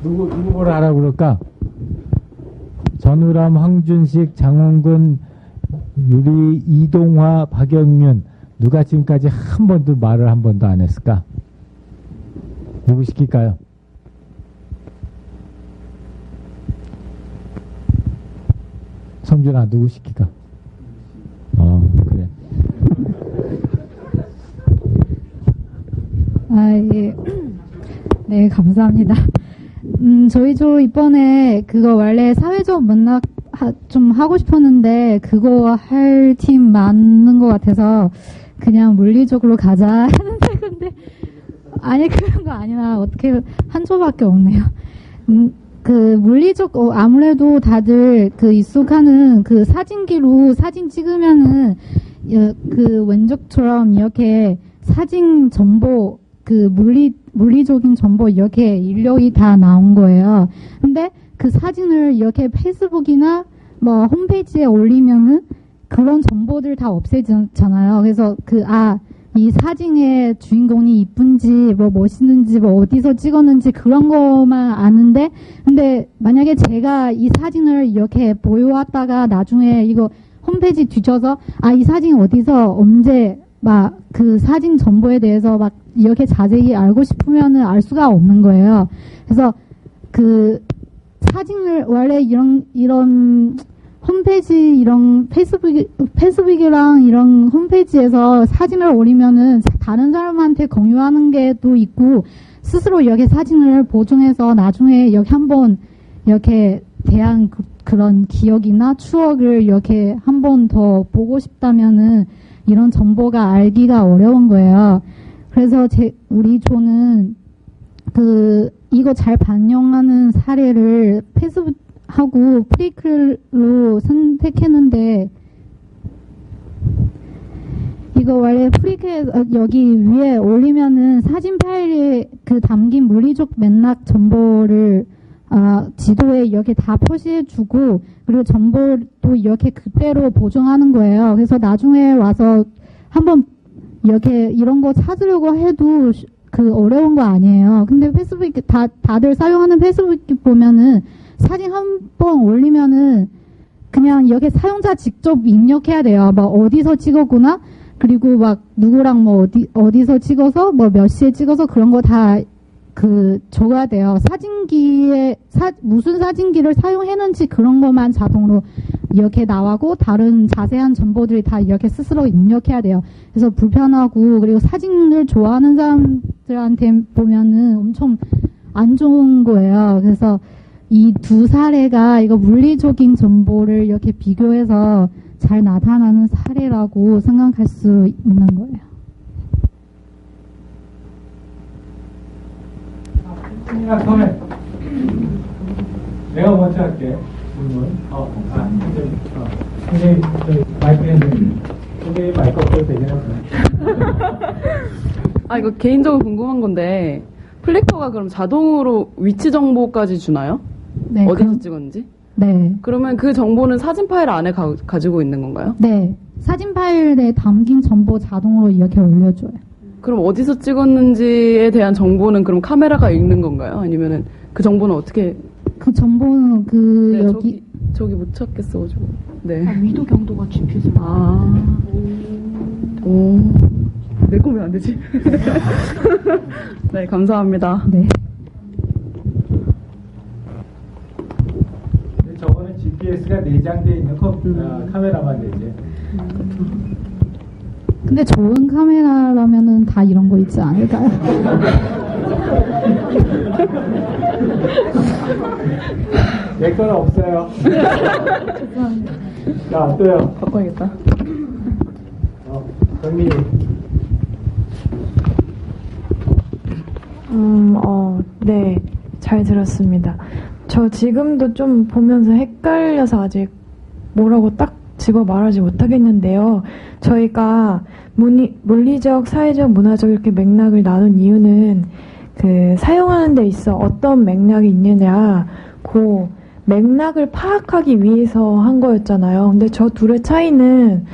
누구 뭐라 하라고 그럴까? 전우람, 황준식, 장원근, 유리, 이동화, 박영윤. 누가 지금까지 한 번도 말을 한 번도 안 했을까? 누구 시킬까요? 성준아, 누구 시킬까? 그래. 예. 네, 감사합니다. 저희도 이번에 그거 원래 사회적 맥락 좀 하고 싶었는데 그거 할 팀 많은 것 같아서 그냥 물리적으로 가자 했는데 근데 아니 그런 거 아니라 어떻게 한 조밖에 없네요. 그 물리적 아무래도 다들 그 익숙하는 그 사진기로 사진 찍으면은 그 왼쪽처럼 이렇게 사진 정보 그 물리적인 정보 이렇게 인력이 다 나온 거예요. 근데 그 사진을 이렇게 페이스북이나 뭐 홈페이지에 올리면은 그런 정보들 다 없애잖아요. 그래서 이 사진의 주인공이 이쁜지 뭐 멋있는지 뭐 어디서 찍었는지 그런 것만 아는데 근데 만약에 제가 이 사진을 이렇게 보여왔다가 나중에 이거 홈페이지 뒤져서 이 사진 어디서 언제 막 그 사진 정보에 대해서 막 이렇게 자세히 알고 싶으면은 알 수가 없는 거예요. 그래서 그 사진을 원래 이런 홈페이지 이런 페이스북이랑 이런 홈페이지에서 사진을 올리면은 다른 사람한테 공유하는 게 또 있고 스스로 이렇게 사진을 보존해서 나중에 여기 한번 이렇게 대한 그런 기억이나 추억을 이렇게 한번 더 보고 싶다면은 이런 정보가 알기가 어려운 거예요. 그래서 우리 조는 이거 잘 반영하는 사례를 페이스북하고 프리클로 선택했는데 이거 원래 프리클 여기 위에 올리면은 사진 파일에 그 담긴 물리적 맥락 정보를 지도에 이렇게 다 표시해주고 그리고 정보도 이렇게 그대로 보존하는 거예요. 그래서 나중에 와서 한번 이렇게 이런 거 찾으려고 해도 그 어려운 거 아니에요. 근데 페이스북 다들 사용하는 페이스북 보면은 사진 한 번 올리면은 그냥 이렇게 사용자 직접 입력해야 돼요. 막 어디서 찍었구나. 그리고 막 누구랑 뭐 어디서 찍어서 뭐 몇 시에 찍어서 그런 거 다 그 적어야 돼요. 사진기에 무슨 사진기를 사용했는지 그런 것만 자동으로 이렇게 나오고 다른 자세한 정보들이 다 이렇게 스스로 입력해야 돼요. 그래서 불편하고 그리고 사진을 좋아하는 사람들한테 보면은 엄청 안 좋은 거예요. 그래서 이 두 사례가 이거 물리적인 정보를 이렇게 비교해서 잘 나타나는 사례라고 생각할 수 있는 거예요. 처음에 내가 먼저 할게. 선생님, 마이크 선생님 마이크 없어도 되긴 하구나. 이거 개인적으로 궁금한 건데 플리커가 그럼 자동으로 위치 정보까지 주나요? 네. 어디서 찍었는지? 네. 그러면 그 정보는 사진 파일 안에 가지고 있는 건가요? 네. 사진 파일에 담긴 정보 자동으로 이렇게 올려줘요. 그럼 어디서 찍었는지에 대한 정보는 그럼 카메라가 읽는 건가요? 아니면은 그 정보는 어떻게? 그 정보는 네, 여기 저기 못 찾겠어가지고. 네. 위도 경도가 GPS로. 오. 내 거면 안 되지? 네, 감사합니다. 네. 저거는 GPS가 내장되어 있는 카메라만 되지. 근데 좋은 카메라라면은 다 이런 거 있지 않을까요? 내 거는 없어요. 죄송합니다. 자, 또요. 바꿔야겠다. 정민이. 네, 잘 들었습니다. 저 지금도 좀 보면서 헷갈려서 아직 뭐라고 딱 집어 말하지 못하겠는데요. 저희가 물리적, 사회적, 문화적 이렇게 맥락을 나눈 이유는 그 사용하는 데 있어 어떤 맥락이 있느냐, 그 맥락을 파악하기 위해서 한 거였잖아요. 근데 저 둘의 차이는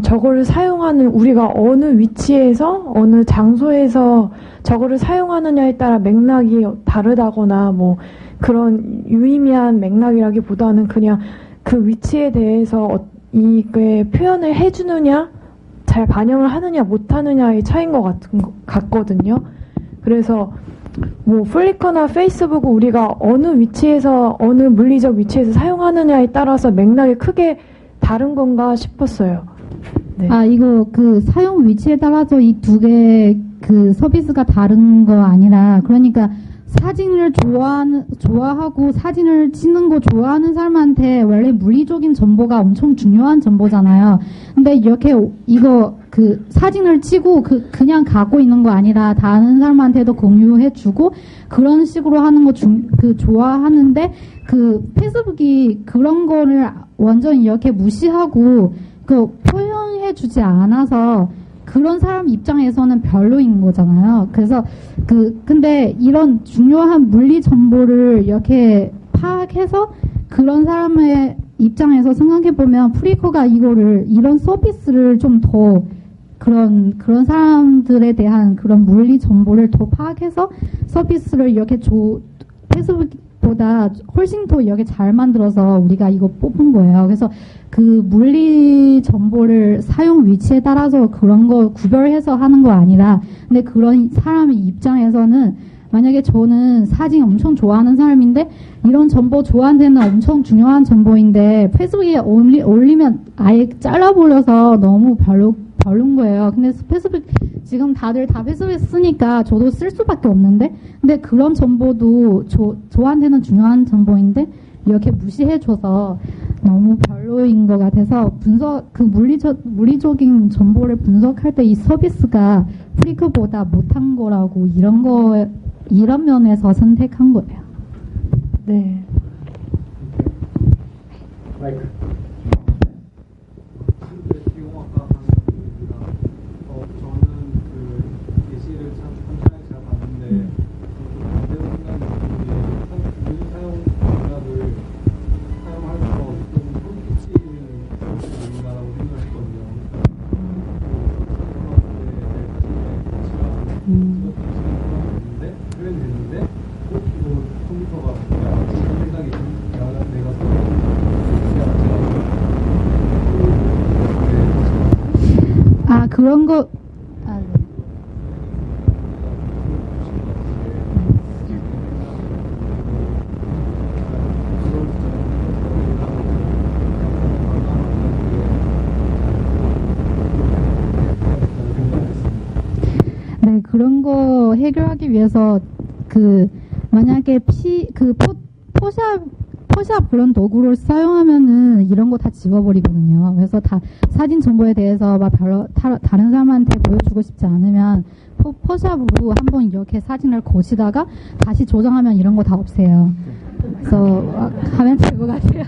저거를 사용하는 우리가 어느 위치에서 어느 장소에서 저거를 사용하느냐에 따라 맥락이 다르다거나 뭐 그런 유의미한 맥락이라기보다는 그냥 그 위치에 대해서 이게 표현을 해주느냐, 잘 반영을 하느냐 못하느냐의 차이인 것 같거든요. 그래서 뭐 플리커나 페이스북은 우리가 어느 위치에서 어느 물리적 위치에서 사용하느냐에 따라서 맥락이 크게 다른 건가 싶었어요. 네. 이거 그 사용 위치에 따라서 이 두 개 그 서비스가 다른 거 아니라, 그러니까 사진을 좋아하고 사진을 찍는 거 좋아하는 사람한테 원래 물리적인 정보가 엄청 중요한 정보잖아요. 근데 이렇게 이거 그 사진을 찍고 그냥 갖고 있는 거 아니라 다른 사람한테도 공유해주고 그런 식으로 하는 거 좋아하는데, 그 페이스북이 그런 거를 완전 이렇게 무시하고 그 표현해주지 않아서 그런 사람 입장에서는 별로인 거잖아요. 그래서 근데 이런 중요한 물리 정보를 이렇게 파악해서 그런 사람의 입장에서 생각해보면 플리커가 이런 서비스를 좀 더 그런 사람들에 대한 그런 물리 정보를 더 파악해서 서비스를 이렇게 페이스북보다 훨씬 더 이렇게 잘 만들어서 우리가 이거 뽑은 거예요. 그래서 그 물리 정보를 사용 위치에 따라서 그런 거 구별해서 하는 거 아니라, 근데 그런 사람의 입장에서는 만약에 저는 사진 엄청 좋아하는 사람인데 이런 정보 저한테는 엄청 중요한 정보인데 페이스북에 올리면 아예 잘라버려서 너무 별론 거예요. 근데 페이스북 지금 다들 다 페이스북 쓰니까 저도 쓸 수밖에 없는데, 근데 그런 정보도 저한테는 중요한 정보인데 이렇게 무시해줘서 너무 별로인 것 같아서 물리적인 정보를 분석할 때 이 서비스가 플리커보다 못한 거라고 이런 면에서 선택한 거예요. 네. 마이크. 저는 그 게시를 참 잘 봤는데 표현됐는데 꼭 이거 컴퓨터가 생각이 내가 아, 그런 거, 아, 네. 네, 그런 거 해결하기 위해서 만약에 포샵 그런 도구를 사용하면은 이런 거 다 지워버리거든요. 그래서 다 사진 정보에 대해서 막 별로 다른 사람한테 보여주고 싶지 않으면 포샵으로 한번 이렇게 사진을 고치다가 다시 조정하면 이런 거 다 없애요. 그래서 하면 될 것 같아요.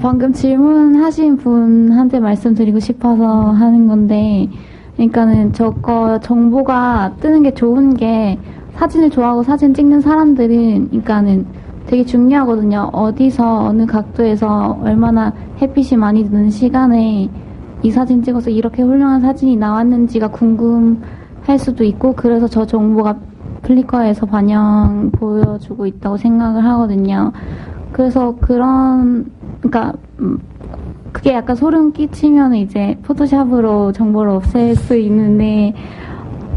방금 질문하신 분한테 말씀드리고 싶어서 하는 건데, 그러니까는 저거 정보가 뜨는 게 좋은 게 사진을 좋아하고 사진 찍는 사람들은 그러니까는 되게 중요하거든요. 어디서 어느 각도에서 얼마나 햇빛이 많이 드는 시간에 이 사진 찍어서 이렇게 훌륭한 사진이 나왔는지가 궁금할 수도 있고, 그래서 저 정보가 플리커에서 반영 보여주고 있다고 생각을 하거든요. 그래서 그러니까 그게 약간 소름 끼치면 이제 포토샵으로 정보를 없앨 수 있는데,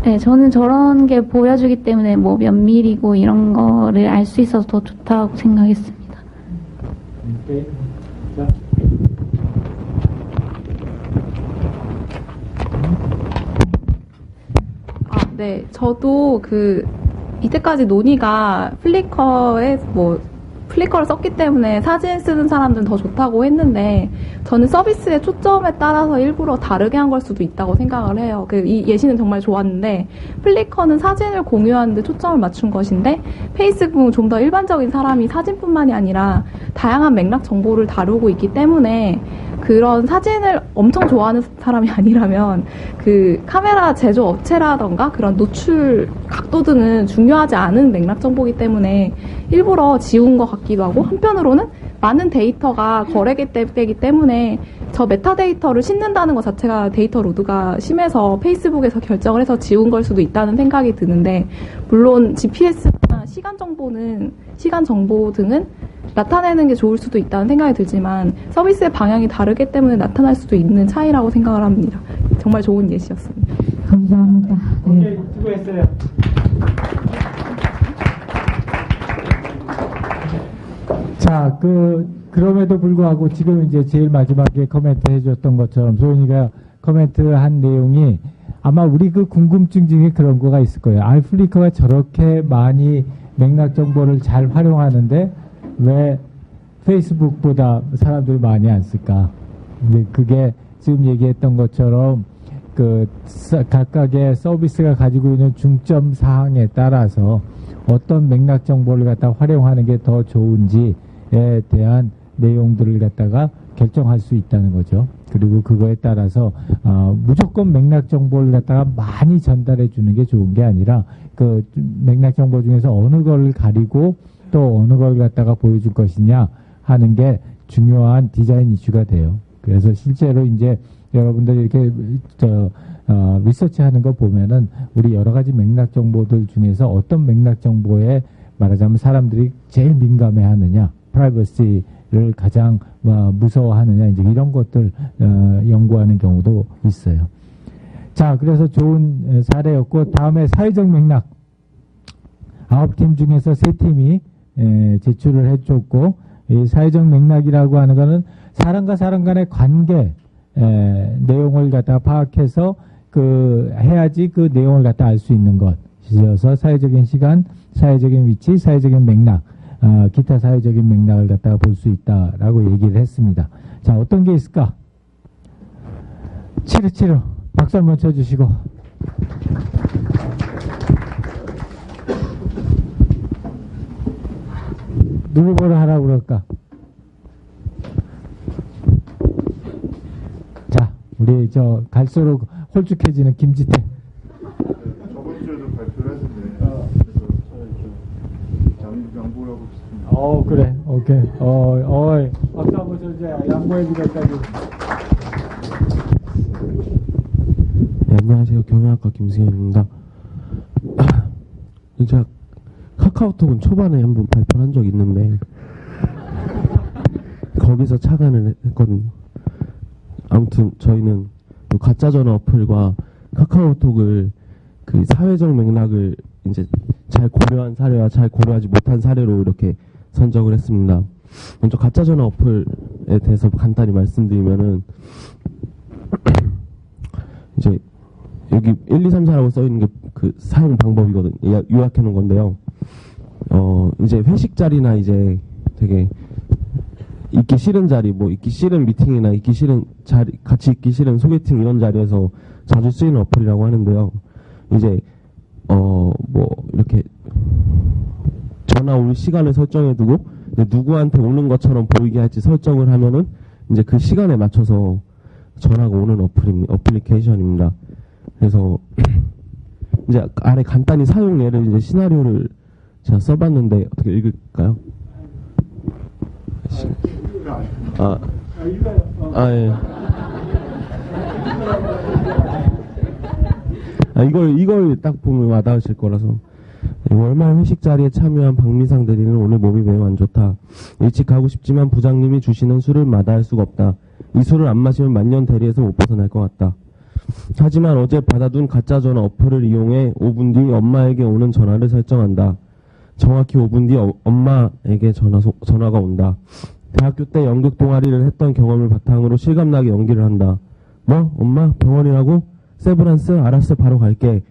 네, 저는 저런 게 보여주기 때문에 뭐 몇 밀이고 이런 거를 알 수 있어서 더 좋다고 생각했습니다. 네, 저도 이때까지 논의가 플리커를 썼기 때문에 사진 쓰는 사람들은 더 좋다고 했는데, 저는 서비스의 초점에 따라서 일부러 다르게 한 걸 수도 있다고 생각을 해요. 이 예시는 정말 좋았는데, 플리커는 사진을 공유하는데 초점을 맞춘 것인데, 페이스북은 좀 더 일반적인 사람이 사진뿐만이 아니라 다양한 맥락 정보를 다루고 있기 때문에, 그런 사진을 엄청 좋아하는 사람이 아니라면 카메라 제조업체라던가 그런 노출 각도 등은 중요하지 않은 맥락 정보이기 때문에 일부러 지운 것 같기도 하고, 한편으로는 많은 데이터가 거래되기 때문에 저 메타데이터를 싣는다는 것 자체가 데이터 로드가 심해서 페이스북에서 결정을 해서 지운 걸 수도 있다는 생각이 드는데, 물론 GPS나 시간 정보 등은 나타내는 게 좋을 수도 있다는 생각이 들지만 서비스의 방향이 다르기 때문에 나타날 수도 있는 차이라고 생각을 합니다. 정말 좋은 예시였습니다. 감사합니다. 네. 수고했어요. 자, 그럼에도 불구하고 지금 이제 제일 마지막에 코멘트 해줬던 것처럼 소연이가 코멘트한 내용이 아마 우리 궁금증 중에 그런 거가 있을 거예요. 플리커가 저렇게 많이 맥락 정보를 잘 활용하는데 왜 페이스북보다 사람들이 많이 안 쓸까? 근데 그게 지금 얘기했던 것처럼 각각의 서비스가 가지고 있는 중점 사항에 따라서 어떤 맥락 정보를 갖다 활용하는 게 더 좋은지에 대한 내용들을 갖다가 결정할 수 있다는 거죠. 그리고 그거에 따라서 무조건 맥락 정보를 갖다가 많이 전달해 주는 게 좋은 게 아니라 맥락 정보 중에서 어느 걸 가리고 또 어느 걸 갖다가 보여줄 것이냐 하는 게 중요한 디자인 이슈가 돼요. 그래서 실제로 이제 여러분들이 이렇게 리서치하는 거 보면은 우리 여러 가지 맥락 정보들 중에서 어떤 맥락 정보에 말하자면 사람들이 제일 민감해하느냐, 프라이버시를 가장 무서워하느냐, 이제 이런 것들 연구하는 경우도 있어요. 자, 그래서 좋은 사례였고, 다음에 사회적 맥락 9팀 중에서 3팀이 제출을 해줬고, 이 사회적 맥락이라고 하는 거는 사람과 사람 간의 관계 내용을 갖다 파악해서 해야지 그 내용을 갖다 알 수 있는 것이어서 사회적인 시간, 사회적인 위치, 사회적인 맥락, 기타 사회적인 맥락을 갖다가 볼 수 있다라고 얘기를 했습니다. 자, 어떤 게 있을까? 치르치르 박수 한번 쳐주시고. 누구 보러 하라고 그럴까? 자, 우리 갈수록 홀쭉해지는 김지태. 저번 주에도 발표를 했는데, 그래서 양보라고 그래. 오케이. 박수 한번 쳐주세요. 양보해주겠다고. 네, 안녕하세요. 경영학과 김승현입니다. 제가 카카오톡은 초반에 한번 발표를 한 적이 있는데 거기서 착안을 했거든요. 아무튼 저희는 가짜전화 어플과 카카오톡을 그 사회적 맥락을 이제 잘 고려한 사례와 잘 고려하지 못한 사례로 이렇게 선정을 했습니다. 먼저 가짜전화 어플에 대해서 간단히 말씀드리면은 이제 여기 1, 2, 3, 4라고 써있는 게 그 사용 방법이거든요. 요약해 놓은 건데요. 이제 회식 자리나 이제 되게 있기 싫은 자리, 뭐 있기 싫은 미팅이나 있기 싫은 자리, 같이 있기 싫은 소개팅 이런 자리에서 자주 쓰이는 어플이라고 하는데요. 이제 뭐 이렇게 전화 올 시간을 설정해두고 누구한테 오는 것처럼 보이게 할지 설정을 하면은 이제 그 시간에 맞춰서 전화가 오는 어플리케이션입니다. 그래서 이제 아래 간단히 사용 예를 이제 시나리오를 제가 써봤는데 어떻게 읽을까요? 예. 이걸 딱 보면 와닿으실 거라서. 월말 회식 자리에 참여한 박미상 대리는 오늘 몸이 매우 안 좋다. 일찍 가고 싶지만 부장님이 주시는 술을 마다할 수가 없다. 이 술을 안 마시면 만년 대리에서 못 벗어날 것 같다. 하지만 어제 받아둔 가짜 전화 어플을 이용해 5분 뒤 엄마에게 오는 전화를 설정한다. 정확히 5분 뒤 엄마에게 전화가 온다. 대학교 때 연극 동아리를 했던 경험을 바탕으로 실감나게 연기를 한다. 뭐? 엄마? 병원이라고? 세브란스? 알았어, 바로 갈게.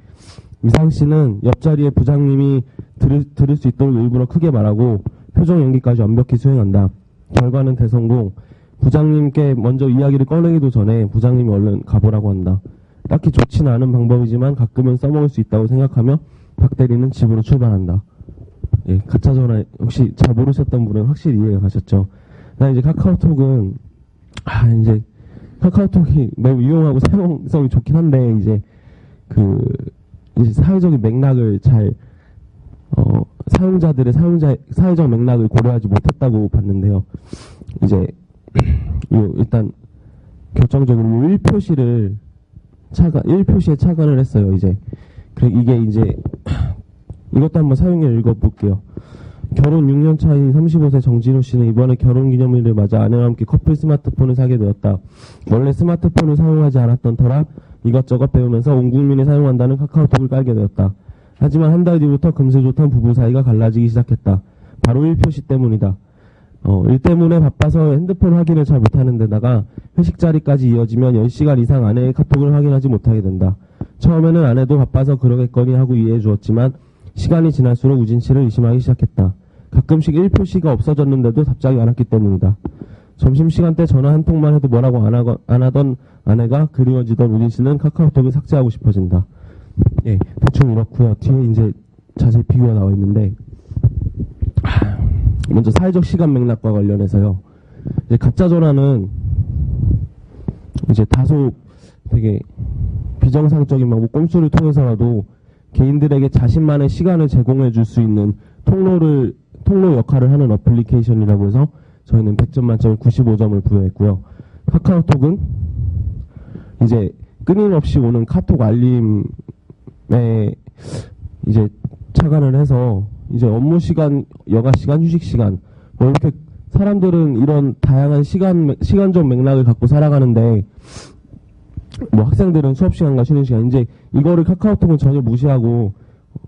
미상 씨는 옆자리에 부장님이 들을 수 있도록 일부러 크게 말하고 표정 연기까지 완벽히 수행한다. 결과는 대성공. 부장님께 먼저 이야기를 꺼내기도 전에 부장님이 얼른 가보라고 한다. 딱히 좋지는 않은 방법이지만 가끔은 써먹을 수 있다고 생각하며 박 대리는 집으로 출발한다. 예, 가짜 전화 혹시 잘 모르셨던 분은 확실히 이해가 가셨죠. 나 이제 카카오톡은 이제 카카오톡이 매우 유용하고 사용성이 좋긴 한데 이제 이제 사회적인 맥락을 잘 사용자들의 사회적 맥락을 고려하지 못했다고 봤는데요. 이제 일단 결정적으로 1표시에 차관을 했어요. 이제 이게 이제 이것도 한번 사용해 읽어볼게요. 결혼 6년 차인 35세 정진호 씨는 이번에 결혼기념일을 맞아 아내와 함께 커플 스마트폰을 사게 되었다. 원래 스마트폰을 사용하지 않았던 터라 이것저것 배우면서 온 국민이 사용한다는 카카오톡을 깔게 되었다. 하지만 한 달 뒤부터 금세 좋던 부부 사이가 갈라지기 시작했다. 바로 1표시 때문이다. 일 때문에 바빠서 핸드폰 확인을 잘 못하는 데다가 회식 자리까지 이어지면 10시간 이상 아내의 카톡을 확인하지 못하게 된다. 처음에는 아내도 바빠서 그러겠거니 하고 이해해 주었지만 시간이 지날수록 우진 씨를 의심하기 시작했다. 가끔씩 1표시가 없어졌는데도 답장이 안 왔기 때문이다. 점심시간 때 전화 한 통만 해도 뭐라고 안 하던 아내가 그리워지던 우진 씨는 카카오톡을 삭제하고 싶어진다. 예, 대충 이렇고요. 뒤에 이제 자세히 비교가 나와 있는데 먼저 사회적 시간 맥락과 관련해서요. 이제 가짜 전화는 이제 다소 되게 비정상적인 방법, 꼼수를 통해서라도 개인들에게 자신만의 시간을 제공해 줄 수 있는 통로 역할을 하는 어플리케이션이라고 해서 저희는 100점 만점에 95점을 부여했고요. 카카오톡은 이제 끊임없이 오는 카톡 알림에 이제 착안을 해서 이제 업무 시간, 여가 시간, 휴식 시간 뭐 이렇게 사람들은 이런 다양한 시간적 맥락을 갖고 살아가는데 뭐 학생들은 수업 시간과 쉬는 시간 이제 이거를 카카오톡은 전혀 무시하고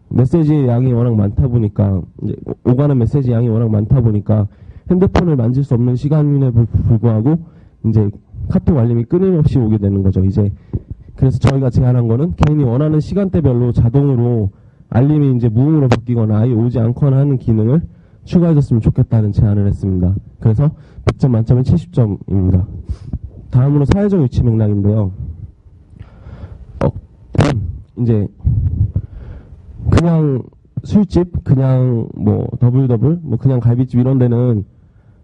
메시지의 양이 워낙 많다 보니까 이제 오가는 메시지 양이 워낙 많다 보니까 핸드폰을 만질 수 없는 시간에 불구하고 이제 카톡 알림이 끊임없이 오게 되는 거죠. 이제 그래서 저희가 제안한 거는 개인이 원하는 시간대별로 자동으로 알림이 이제 무음으로 바뀌거나 아예 오지 않거나 하는 기능을 추가해줬으면 좋겠다는 제안을 했습니다. 그래서 100점 만점에 70점입니다. 다음으로 사회적 위치 맥락인데요. 이제 그냥 술집, 그냥 뭐 더블더블, 뭐 그냥 갈비집 이런 데는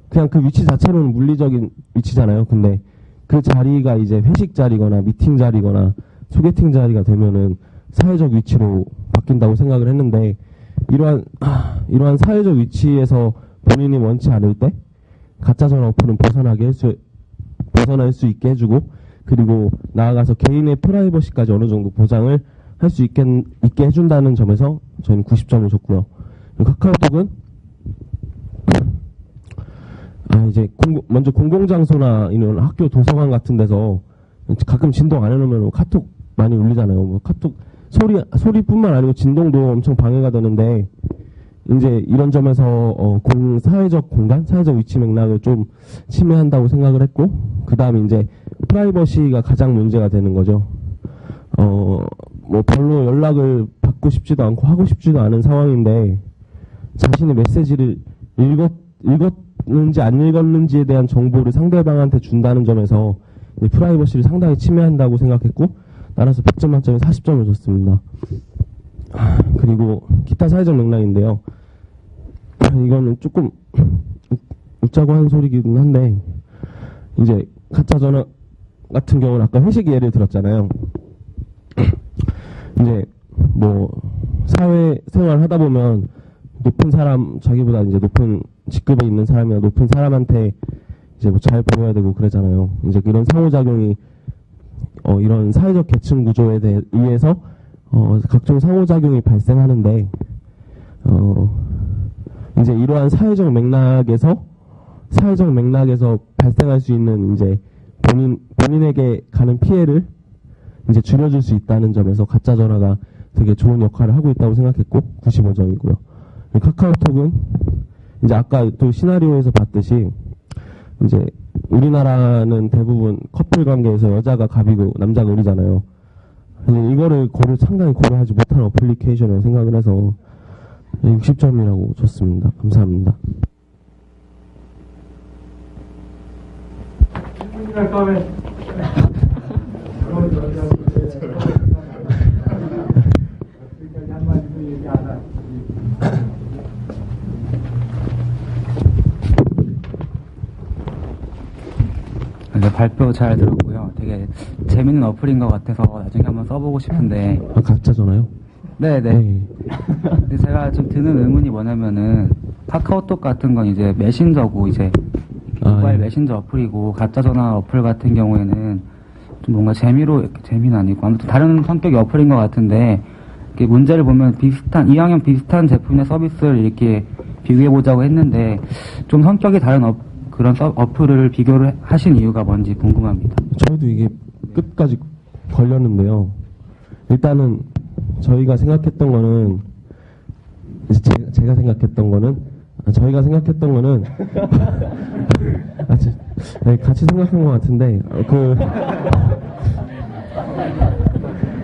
그냥 그 위치 자체로는 물리적인 위치잖아요. 근데 그 자리가 이제 회식 자리거나 미팅 자리거나 소개팅 자리가 되면은 사회적 위치로 바뀐다고 생각을 했는데 이러한 이러한 사회적 위치에서 본인이 원치 않을 때 가짜 전화 어플은 벗어날 수 있게 해주고, 그리고 나아가서 개인의 프라이버시까지 어느 정도 보장을 할 수 있게 해준다는 점에서 저희는 90점을 줬고요. 카카오톡은 이제 먼저 공공장소나 이런 학교 도서관 같은 데서 가끔 진동 안 해놓으면 카톡 많이 울리잖아요. 뭐 카톡 소리뿐만 아니고 진동도 엄청 방해가 되는데, 이제 이런 점에서 사회적 공간, 사회적 위치 맥락을 좀 침해한다고 생각을 했고, 그 다음에 이제 프라이버시가 가장 문제가 되는 거죠. 뭐 별로 연락을 받고 싶지도 않고 하고 싶지도 않은 상황인데, 자신의 메시지를 읽었는지 안 읽었는지에 대한 정보를 상대방한테 준다는 점에서 프라이버시를 상당히 침해한다고 생각했고, 따라서 100점 만점에 40점을 줬습니다. 그리고 기타 사회적 맥락인데요. 이거는 조금 웃자고 하는 소리긴 한데, 이제 가짜 전화 같은 경우는 아까 회식 예를 들었잖아요. 이제 뭐 사회생활 하다 보면 높은 사람, 자기보다 이제 높은 직급에 있는 사람이나 높은 사람한테 이제 뭐 잘 보여야 되고 그러잖아요. 이제 이런 상호작용이 이런 사회적 계층 구조에 의해서 각종 상호작용이 발생하는데, 이제 이러한 사회적 맥락에서 발생할 수 있는 이제 본인에게 가는 피해를 이제 줄여줄 수 있다는 점에서 가짜 전화가 되게 좋은 역할을 하고 있다고 생각했고 95점이고요. 카카오톡은 이제 아까 또 시나리오에서 봤듯이 이제 우리나라는 대부분 커플 관계에서 여자가 갑이고 남자가 을이잖아요. 이거를 상당히 고려하지 못한 어플리케이션이라고 생각을 해서 60점이라고 줬습니다. 감사합니다. 네, 발표 잘 들었고요. 되게 재밌는 어플인 것 같아서 나중에 한번 써보고 싶은데. 가짜 전화요? 네네. 근데 제가 좀 드는 의문이 뭐냐면은 카카오톡 같은 건 이제 메신저고 이제 모바일 메신저 어플이고, 가짜 전화 어플 같은 경우에는 좀 뭔가 재미는 아니고 아무튼 다른 성격의 어플인 것 같은데, 이렇게 문제를 보면 이왕이면 비슷한 제품이나 서비스를 이렇게 비교해보자고 했는데 좀 성격이 다른 그런 어플을 비교를 하신 이유가 뭔지 궁금합니다. 저희도 이게 끝까지 걸렸는데요. 일단은 저희가 생각했던 거는 같이 생각한 것 같은데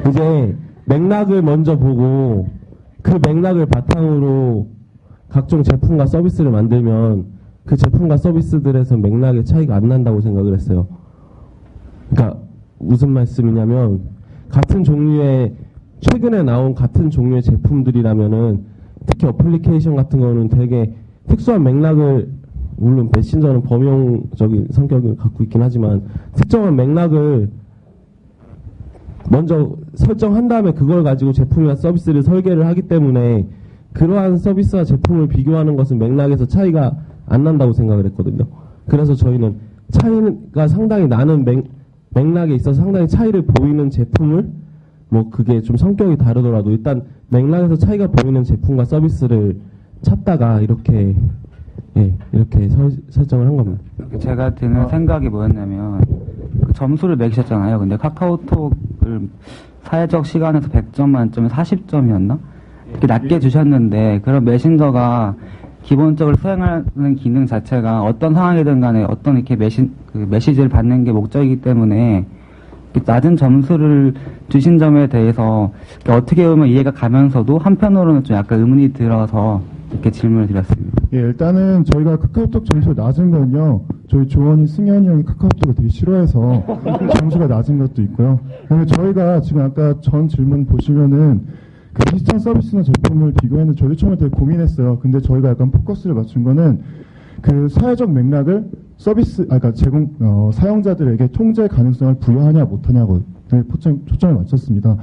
이제 맥락을 먼저 보고 그 맥락을 바탕으로 각종 제품과 서비스를 만들면 그 제품과 서비스들에서 맥락의 차이가 안 난다고 생각을 했어요. 그러니까 무슨 말씀이냐면, 최근에 나온 같은 종류의 제품들이라면은, 특히 어플리케이션 같은 거는 되게 특수한 맥락을, 물론 메신저는 범용적인 성격을 갖고 있긴 하지만 특정한 맥락을 먼저 설정한 다음에 그걸 가지고 제품이나 서비스를 설계를 하기 때문에, 그러한 서비스와 제품을 비교하는 것은 맥락에서 차이가 안 난다고 생각을 했거든요. 그래서 저희는 차이가 상당히 나는 맥락에 있어서 상당히 차이를 보이는 제품을, 뭐 그게 좀 성격이 다르더라도 일단 맥락에서 차이가 보이는 제품과 서비스를 찾다가 이렇게 설정을 한 겁니다. 제가 드는 생각이 뭐였냐면, 그 점수를 매기셨잖아요. 근데 카카오톡을 사회적 시간에서 100점 만점에 40점이었나? 이렇게 낮게 주셨는데, 그런 메신저가 기본적으로 수행하는 기능 자체가 어떤 상황이든 간에 어떤 이렇게 메시지를 받는 게 목적이기 때문에 낮은 점수를 주신 점에 대해서 어떻게 보면 이해가 가면서도 한편으로는 좀 약간 의문이 들어서 이렇게 질문을 드렸습니다. 예, 일단은 저희가 카카오톡 점수가 낮은 건요, 저희 조원이 승현이 형이 카카오톡을 되게 싫어해서 점수가 낮은 것도 있고요. 그리고 저희가 지금 아까 전 질문 보시면은 그 비슷한 서비스나 제품을 비교했는데 저희 처음에 되게 고민했어요. 근데 저희가 약간 포커스를 맞춘 거는 그 사회적 맥락을 그러니까 사용자들에게 통제 가능성을 부여하냐 못하냐고 초점을 맞췄습니다.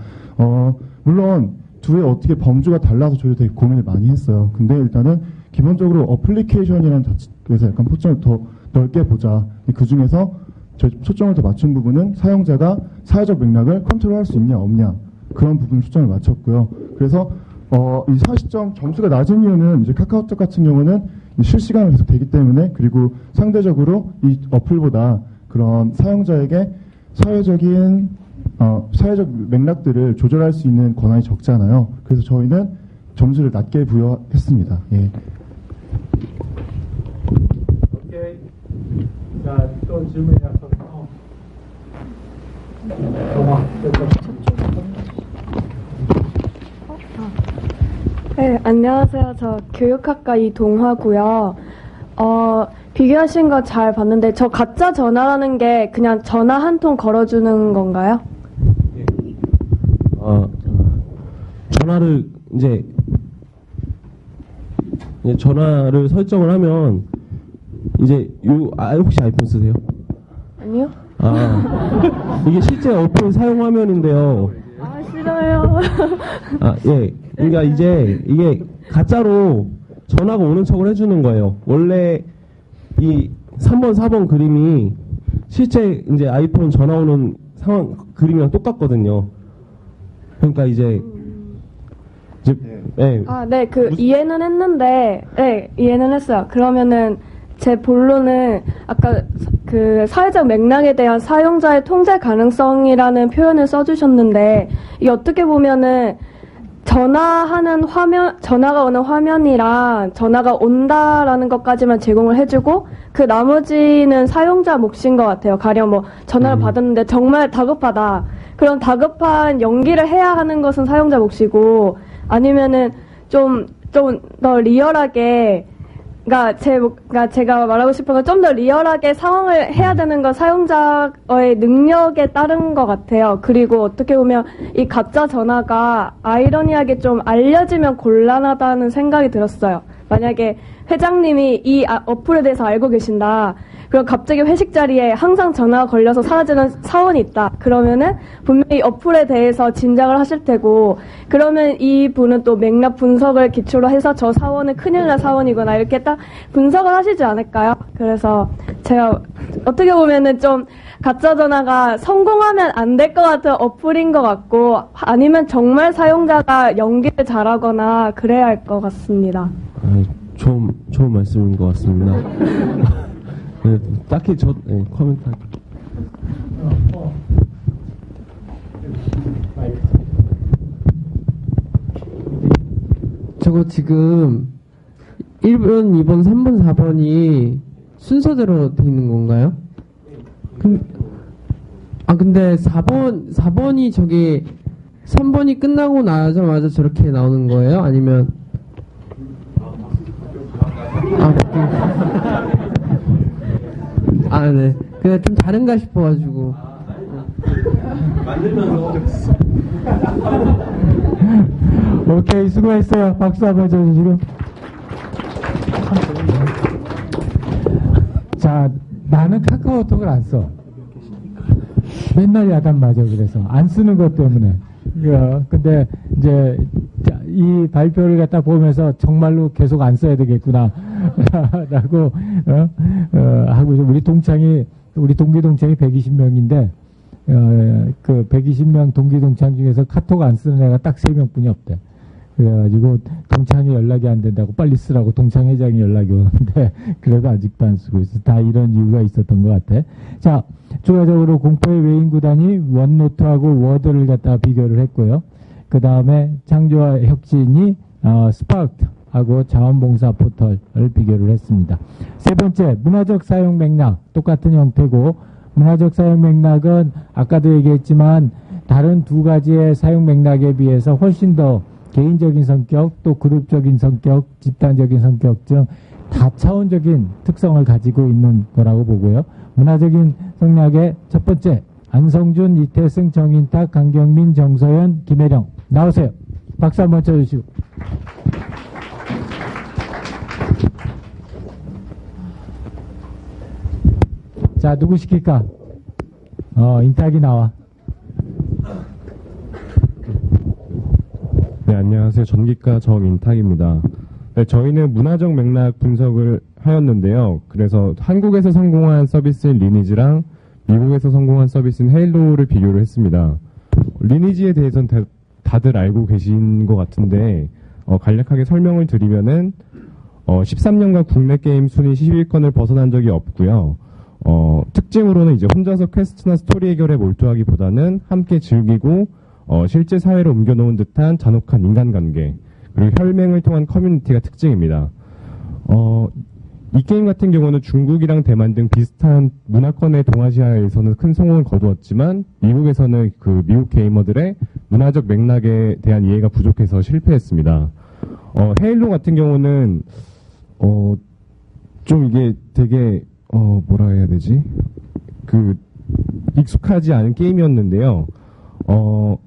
물론 둘의 어떻게 범주가 달라서 저희도 되게 고민을 많이 했어요. 근데 일단은 기본적으로 어플리케이션이라는 자체에서 약간 포점을 더 넓게 보자. 그 중에서 저희 초점을 더 맞춘 부분은 사용자가 사회적 맥락을 컨트롤할 수 있냐 없냐 그런 부분에 초점을 맞췄고요. 그래서 이 40점 점수가 낮은 이유는 이제 카카오톡 같은 경우는 실시간으로 계속 되기 때문에, 그리고 상대적으로 이 어플보다 그런 사용자에게 사회적 맥락들을 조절할 수 있는 권한이 적잖아요. 그래서 저희는 점수를 낮게 부여했습니다. 예. 오케이. 자, 또 질문이 앞서. 네, 안녕하세요. 저 교육학과 이동화고요. 비교하신 거 잘 봤는데 저 가짜 전화라는 게 그냥 전화 한 통 걸어주는 건가요? 전화를 이제 전화를 설정을 하면 이제 혹시 아이폰 쓰세요? 아니요. 이게 실제 어플 사용 화면인데요. 싫어요. 예. 그러니까 이제 이게 가짜로 전화가 오는 척을 해주는 거예요. 원래 이 3번, 4번 그림이 실제 이제 아이폰 전화 오는 상황 그림이랑 똑같거든요. 그러니까 이제 네. 네, 이해는 했는데, 네, 이해는 했어요. 그러면은 제 본론은 아까 그 사회적 맥락에 대한 사용자의 통제 가능성이라는 표현을 써주셨는데, 이게 어떻게 보면은 전화가 오는 화면이랑 전화가 온다라는 것까지만 제공을 해주고, 그 나머지는 사용자 몫인 것 같아요. 가령 뭐 전화를 받았는데 정말 다급하다. 그런 다급한 연기를 해야 하는 것은 사용자 몫이고, 아니면은 좀 더 리얼하게, 그러니까 제가 말하고 싶은 건 좀 더 리얼하게 상황을 해야 되는 건 사용자의 능력에 따른 것 같아요. 그리고 어떻게 보면 이 가짜 전화가 아이러니하게 좀 알려지면 곤란하다는 생각이 들었어요. 만약에 회장님이 이 어플에 대해서 알고 계신다. 그럼 갑자기 회식 자리에 항상 전화가 걸려서 사라지는 사원이 있다. 그러면은 분명히 어플에 대해서 진작을 하실 테고, 그러면 이 분은 또 맥락 분석을 기초로 해서 저 사원은 큰일 날 사원이구나 이렇게 딱 분석을 하시지 않을까요? 그래서 제가 어떻게 보면은 좀 가짜 전화가 성공하면 안 될 것 같은 어플인 것 같고, 아니면 정말 사용자가 연기를 잘하거나 그래야 할 것 같습니다. 좋은 말씀인 것 같습니다. 네, 딱히 코멘트 할게요. 저거 지금 1번, 2번, 3번, 4번이 순서대로 돼 있는 건가요? 근데 4번이 저기 3번이 끝나고 나자마자 저렇게 나오는 거예요? 아니면 네. 그냥 좀 다른가 싶어가지고. 오케이, 수고했어요. 박수 한번 쳐주시고. 자, 나는 카카오톡을 안 써. 맨날 야단 맞아, 그래서. 안 쓰는 것 때문에. 근데, 이제, 이 발표를 갖다 보면서 정말로 계속 안 써야 되겠구나. 라고, 하고, 우리 동기 동창이 120명인데, 그 120명 동기 동창 중에서 카톡 안 쓰는 애가 딱 3명 뿐이 없대. 그래가지고, 동창이 연락이 안 된다고 빨리 쓰라고 동창 회장이 연락이 오는데, 그래도 아직도 안 쓰고 있어. 다 이런 이유가 있었던 것 같아. 자, 추가적으로 공포의 외인 구단이 원노트하고 워드를 갖다가 비교를 했고요. 그 다음에 창조와 혁신이 스파크하고 자원봉사 포털을 비교를 했습니다. 세 번째, 문화적 사용 맥락. 똑같은 형태고, 문화적 사용 맥락은 아까도 얘기했지만 다른 두 가지의 사용 맥락에 비해서 훨씬 더 개인적인 성격, 또 그룹적인 성격, 집단적인 성격 등 다차원적인 특성을 가지고 있는 거라고 보고요. 문화적인 성향의 첫 번째, 안성준, 이태승, 정인탁, 강경민, 정서연, 김혜령. 나오세요. 박수 한번 쳐주시고. 자, 누구 시킬까? 인탁이 나와. 네, 안녕하세요. 전기과 정인탁입니다. 네, 저희는 문화적 맥락 분석을 하였는데요. 그래서 한국에서 성공한 서비스인 리니지랑 미국에서 성공한 서비스인 헤일로를 비교를 했습니다. 리니지에 대해서는 다들 알고 계신 것 같은데 간략하게 설명을 드리면은 13년간 국내 게임 순위 10위권을 벗어난 적이 없고요. 특징으로는 이제 혼자서 퀘스트나 스토리 해결에 몰두하기보다는 함께 즐기고 실제 사회로 옮겨놓은 듯한 잔혹한 인간관계 그리고 혈맹을 통한 커뮤니티가 특징입니다. 이 게임 같은 경우는 중국이랑 대만 등 비슷한 문화권의 동아시아에서는 큰 성공을 거두었지만 미국에서는 그 미국 게이머들의 문화적 맥락에 대한 이해가 부족해서 실패했습니다. 헤일로 같은 경우는 좀 이게 되게 뭐라 해야 되지? 익숙하지 않은 게임이었는데요.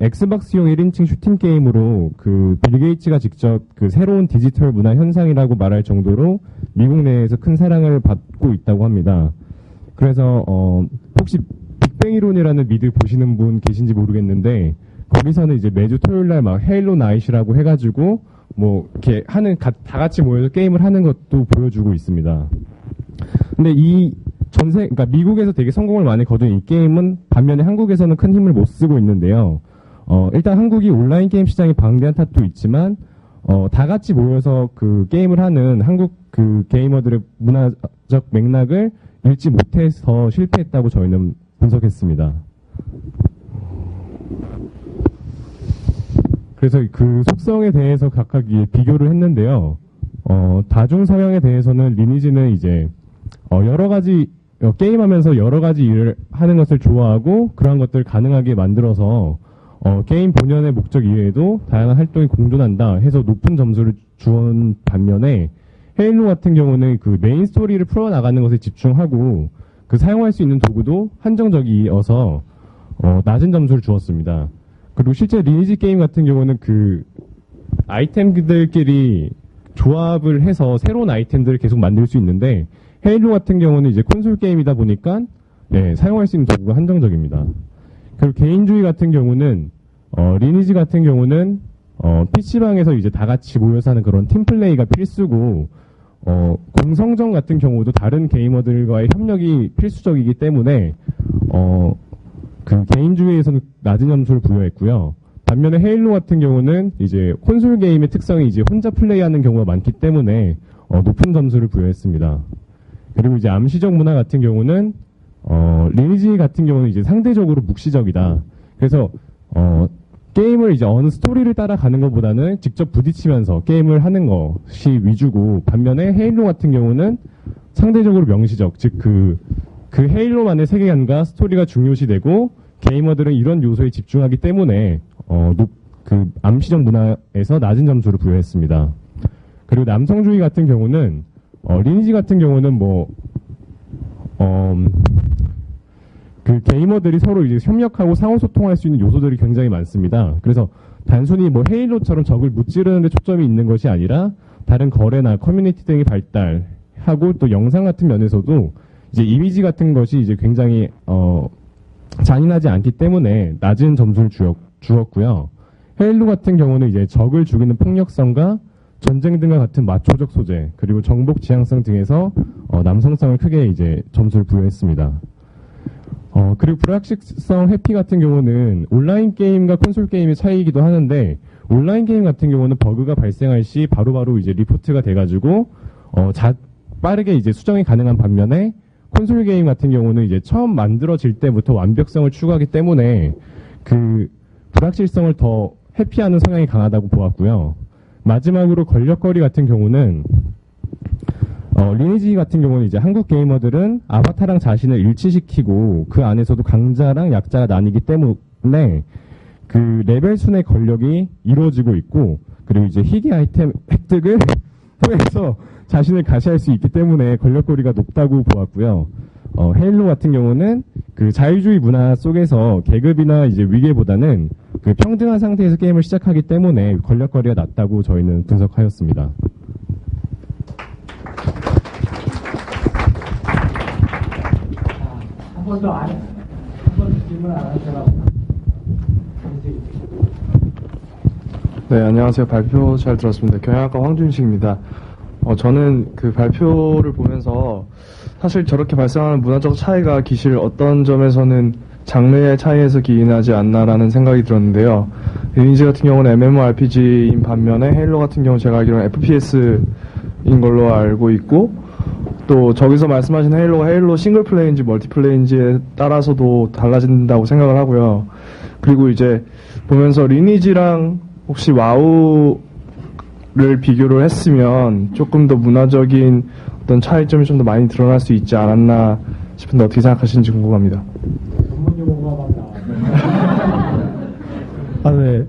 엑스박스용 1인칭 슈팅 게임으로 빌 게이츠가 직접 새로운 디지털 문화 현상이라고 말할 정도로 미국 내에서 큰 사랑을 받고 있다고 합니다. 그래서 혹시 빅뱅 이론이라는 미드 보시는 분 계신지 모르겠는데 거기서는 이제 매주 토요일날 막 헤일로 나잇이라고 해가지고 뭐 이렇게 다 같이 모여서 게임을 하는 것도 보여주고 있습니다. 근데 그러니까 미국에서 되게 성공을 많이 거둔 이 게임은 반면에 한국에서는 큰 힘을 못 쓰고 있는데요. 일단 한국이 온라인 게임 시장이 방대한 탓도 있지만, 다 같이 모여서 게임을 하는 한국 게이머들의 문화적 맥락을 읽지 못해서 실패했다고 저희는 분석했습니다. 그래서 그 속성에 대해서 각각 비교를 했는데요. 다중 서양에 대해서는 리니지는 이제 여러 가지 게임하면서 여러 가지 일을 하는 것을 좋아하고 그러한 것들을 가능하게 만들어서 게임 본연의 목적 이외에도 다양한 활동이 공존한다 해서 높은 점수를 주온 반면에 헤일로 같은 경우는 메인 스토리를 풀어나가는 것에 집중하고 사용할 수 있는 도구도 한정적이어서 낮은 점수를 주었습니다. 그리고 실제 리니지 게임 같은 경우는 아이템들끼리 조합을 해서 새로운 아이템들을 계속 만들 수 있는데 헤일로 같은 경우는 이제 콘솔 게임이다 보니까 사용할 수 있는 도구가 한정적입니다. 그리고 개인주의 같은 경우는 리니지 같은 경우는 PC방에서 이제 다 같이 모여서 하는 그런 팀플레이가 필수고 공성전 같은 경우도 다른 게이머들과의 협력이 필수적이기 때문에 개인주의에서는 낮은 점수를 부여했고요. 반면에 헤일로 같은 경우는 이제 콘솔 게임의 특성이 이제 혼자 플레이하는 경우가 많기 때문에 높은 점수를 부여했습니다. 그리고 이제 암시적 문화 같은 경우는 리니지 같은 경우는 이제 상대적으로 묵시적이다. 그래서 게임을 이제 어느 스토리를 따라가는 것보다는 직접 부딪히면서 게임을 하는 것이 위주고 반면에 헤일로 같은 경우는 상대적으로 명시적, 즉 그 헤일로만의 세계관과 스토리가 중요시되고 게이머들은 이런 요소에 집중하기 때문에 암시적 문화에서 낮은 점수를 부여했습니다. 그리고 남성주의 같은 경우는 리니지 같은 경우는 게이머들이 서로 이제 협력하고 상호소통할 수 있는 요소들이 굉장히 많습니다. 그래서 단순히 헤일로처럼 적을 무찌르는 데 초점이 있는 것이 아니라 다른 거래나 커뮤니티 등이 발달하고 또 영상 같은 면에서도 이제 이미지 같은 것이 이제 굉장히 잔인하지 않기 때문에 낮은 점수를 주었고요. 헤일로 같은 경우는 이제 적을 죽이는 폭력성과 전쟁 등과 같은 마초적 소재, 그리고 정복 지향성 등에서 남성성을 크게 이제 점수를 부여했습니다. 그리고 불확실성 회피 같은 경우는 온라인 게임과 콘솔 게임의 차이이기도 하는데 온라인 게임 같은 경우는 버그가 발생할 시 바로바로 이제 리포트가 돼가지고 빠르게 이제 수정이 가능한 반면에 콘솔 게임 같은 경우는 이제 처음 만들어질 때부터 완벽성을 추구하기 때문에 불확실성을 더 회피하는 성향이 강하다고 보았고요. 마지막으로 권력거리 같은 경우는 리니지 같은 경우는 이제 한국 게이머들은 아바타랑 자신을 일치시키고 그 안에서도 강자랑 약자가 나뉘기 때문에 레벨 순의 권력이 이루어지고 있고 그리고 이제 희귀 아이템 획득을 통해서 자신을 가시할 수 있기 때문에 권력거리가 높다고 보았고요. 헤일로 같은 경우는 자유주의 문화 속에서 계급이나 이제 위계보다는 평등한 상태에서 게임을 시작하기 때문에 권력거리가 낮다고 저희는 분석하였습니다. 한 번도 질문 안 한 사람. 네, 안녕하세요. 발표 잘 들었습니다. 경영학과 황준식입니다. 저는 그 발표를 보면서 사실 저렇게 발생하는 문화적 차이가 기실 어떤 점에서는 장르의 차이에서 기인하지 않나라는 생각이 들었는데요. 리니지 같은 경우는 MMORPG인 반면에 헤일로 같은 경우 제가 알기로는 FPS인 걸로 알고 있고, 또 저기서 말씀하신 헤일로 싱글플레이인지 멀티플레이인지에 따라서도 달라진다고 생각을 하고요. 그리고 이제 보면서 리니지랑 혹시 와우를 비교를 했으면 조금 더 문화적인 어떤 차이점이 좀 더 많이 드러날 수 있지 않았나 싶은데 어떻게 생각하시는지 궁금합니다. 네.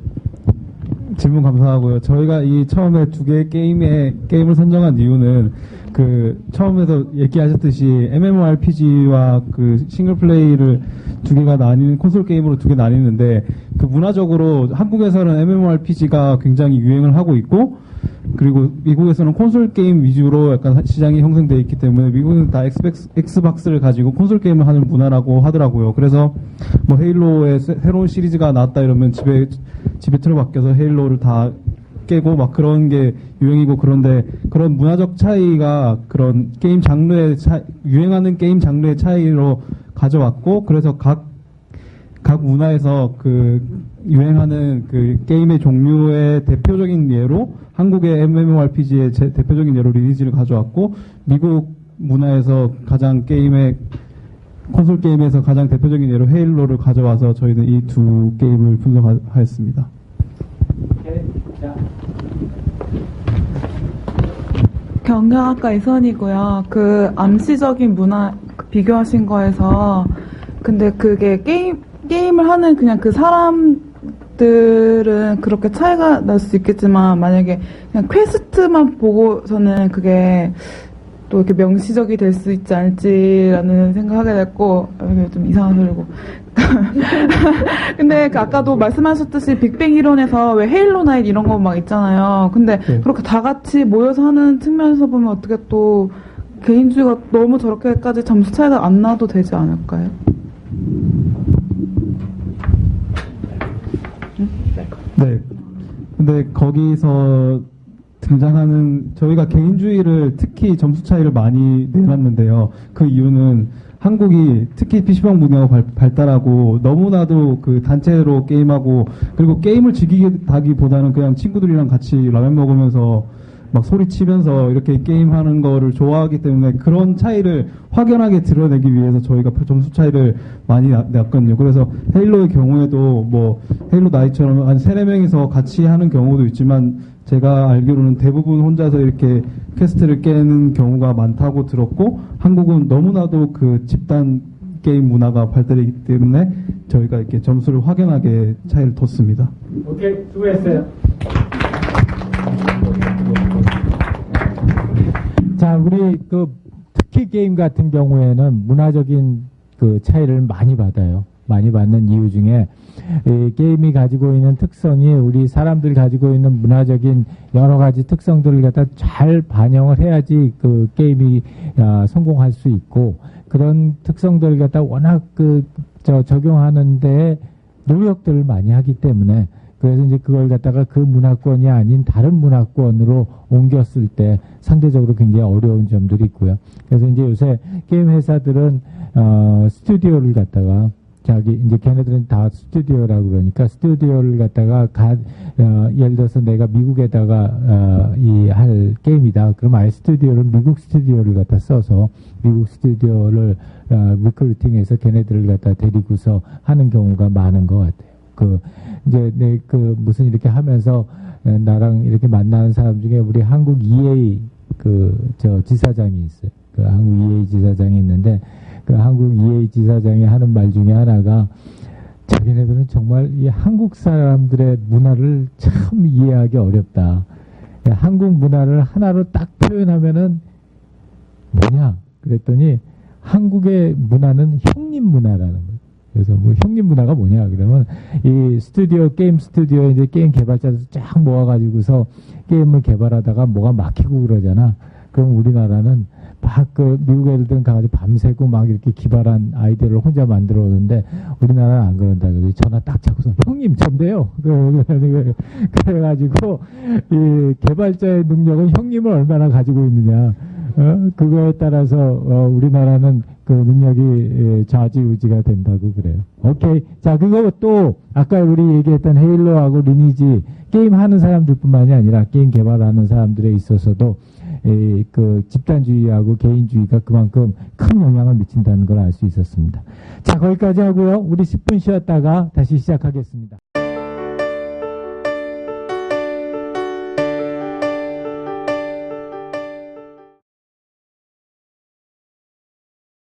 질문 감사하고요. 저희가 이 처음에 두 개의 게임을 선정한 이유는 그 처음에서 얘기하셨듯이 MMORPG와 그 싱글플레이를 두 개가 나뉘는 콘솔 게임으로 두 개 나뉘는데, 그 문화적으로 한국에서는 MMORPG가 굉장히 유행을 하고 있고, 그리고 미국에서는 콘솔 게임 위주로 약간 시장이 형성되어 있기 때문에 미국은 다 엑스박스를 가지고 콘솔 게임을 하는 문화라고 하더라고요. 그래서 뭐 헤일로의 새로운 시리즈가 나왔다 이러면 집에 틀어박혀서 헤일로를 다 깨고 막 그런 게 유행이고, 그런데 그런 문화적 차이가 그런 게임 장르의 유행하는 게임 장르의 차이로 가져왔고, 그래서 각 문화에서 그 유행하는 그 게임의 종류의 대표적인 예로 한국의 MMORPG의 대표적인 예로 리니지를 가져왔고, 미국 문화에서 가장 콘솔 게임에서 가장 대표적인 예로 헤일로를 가져와서 저희는 이 두 게임을 분석하였습니다. 경영학과 이선이고요. 그 암시적인 문화 비교하신 거에서, 근데 그게 게임을 하는 그냥 그 사람들은 그렇게 차이가 날 수 있겠지만, 만약에 그냥 퀘스트만 보고서는 그게 또 이렇게 명시적이 될 수 있지 않을지라는 생각하게 됐고, 이게 좀 이상한 소리고. 근데 그 아까도 말씀하셨듯이 빅뱅 이론에서 왜 헤일로 나잇 이런 거 막 있잖아요. 근데 그렇게 다 같이 모여서 하는 측면에서 보면 어떻게 또 개인주의가 너무 저렇게까지 점수 차이가 안 나도 되지 않을까요? 네. 근데 거기서 등장하는 저희가 개인주의를 특히 점수 차이를 많이 내놨는데요. 그 이유는 한국이 특히 PC방 문화가 발달하고 너무나도 그 단체로 게임하고, 그리고 게임을 즐기기보다는 그냥 친구들이랑 같이 라면 먹으면서 막 소리치면서 이렇게 게임하는 거를 좋아하기 때문에 그런 차이를 확연하게 드러내기 위해서 저희가 점수 차이를 많이 냈거든요. 그래서 헤일로의 경우에도 뭐 헤일로 나이처럼 한 3-4명이서 같이 하는 경우도 있지만, 제가 알기로는 대부분 혼자서 이렇게 퀘스트를 깨는 경우가 많다고 들었고, 한국은 너무나도 그 집단 게임 문화가 발달이기 때문에 저희가 이렇게 점수를 확연하게 차이를 뒀습니다. 오케이, 수고했어요. 자, 우리 특히 게임 같은 경우에는 문화적인 그 차이를 많이 받아요. 많이 받는 이유 중에 이 게임이 가지고 있는 특성이 우리 사람들 가지고 있는 문화적인 여러 가지 특성들을 갖다 잘 반영을 해야지 그 게임이 성공할 수 있고, 그런 특성들을 갖다 워낙 적용하는데 노력들을 많이 하기 때문에, 그래서 이제 그걸 갖다가 그 문화권이 아닌 다른 문화권으로 옮겼을 때 상대적으로 굉장히 어려운 점들이 있고요. 그래서 이제 요새 게임 회사들은 스튜디오를 갖다가 이제 걔네들은 다 스튜디오라고 그러니까 스튜디오를 갖다가 예를 들어서 내가 미국에다가 할 게임이다. 그럼 아예 스튜디오를 미국 스튜디오를 갖다 써서 미국 스튜디오를 리크루팅해서 걔네들을 갖다 데리고서 하는 경우가 많은 것 같아요. 이제 무슨 이렇게 하면서 나랑 이렇게 만나는 사람 중에 우리 한국 EA 지사장이 있어요. 한국 EA 지사장이 있는데, 그 한국 EA 지사장이 하는 말 중에 하나가, 자기네들은 정말 이 한국 사람들의 문화를 참 이해하기 어렵다. 한국 문화를 하나로 딱 표현하면은 뭐냐? 그랬더니 한국의 문화는 형님 문화라는 거예요. 그래서 뭐 형님 문화가 뭐냐? 그러면 이 게임 스튜디오에 이제 게임 개발자들 쫙 모아가지고서 게임을 개발하다가 뭐가 막히고 그러잖아. 그럼 우리나라는 막 그 미국 애들은 가가지고 밤새고 막 이렇게 기발한 아이디어를 혼자 만들어 오는데 우리나라는 안 그런다. 그래서 전화 딱 잡고서 형님 전데요. 그래가지고 이 개발자의 능력은 형님을 얼마나 가지고 있느냐. 그거에 따라서 우리나라는 그 능력이 좌지우지가 된다고 그래요. 오케이. 자, 그거 또 아까 우리 얘기했던 헤일로하고 리니지 게임 하는 사람들뿐만이 아니라 게임 개발하는 사람들에 있어서도 그 집단주의하고 개인주의가 그만큼 큰 영향을 미친다는 걸 알 수 있었습니다. 자, 거기까지 하고요. 우리 10분 쉬었다가 다시 시작하겠습니다.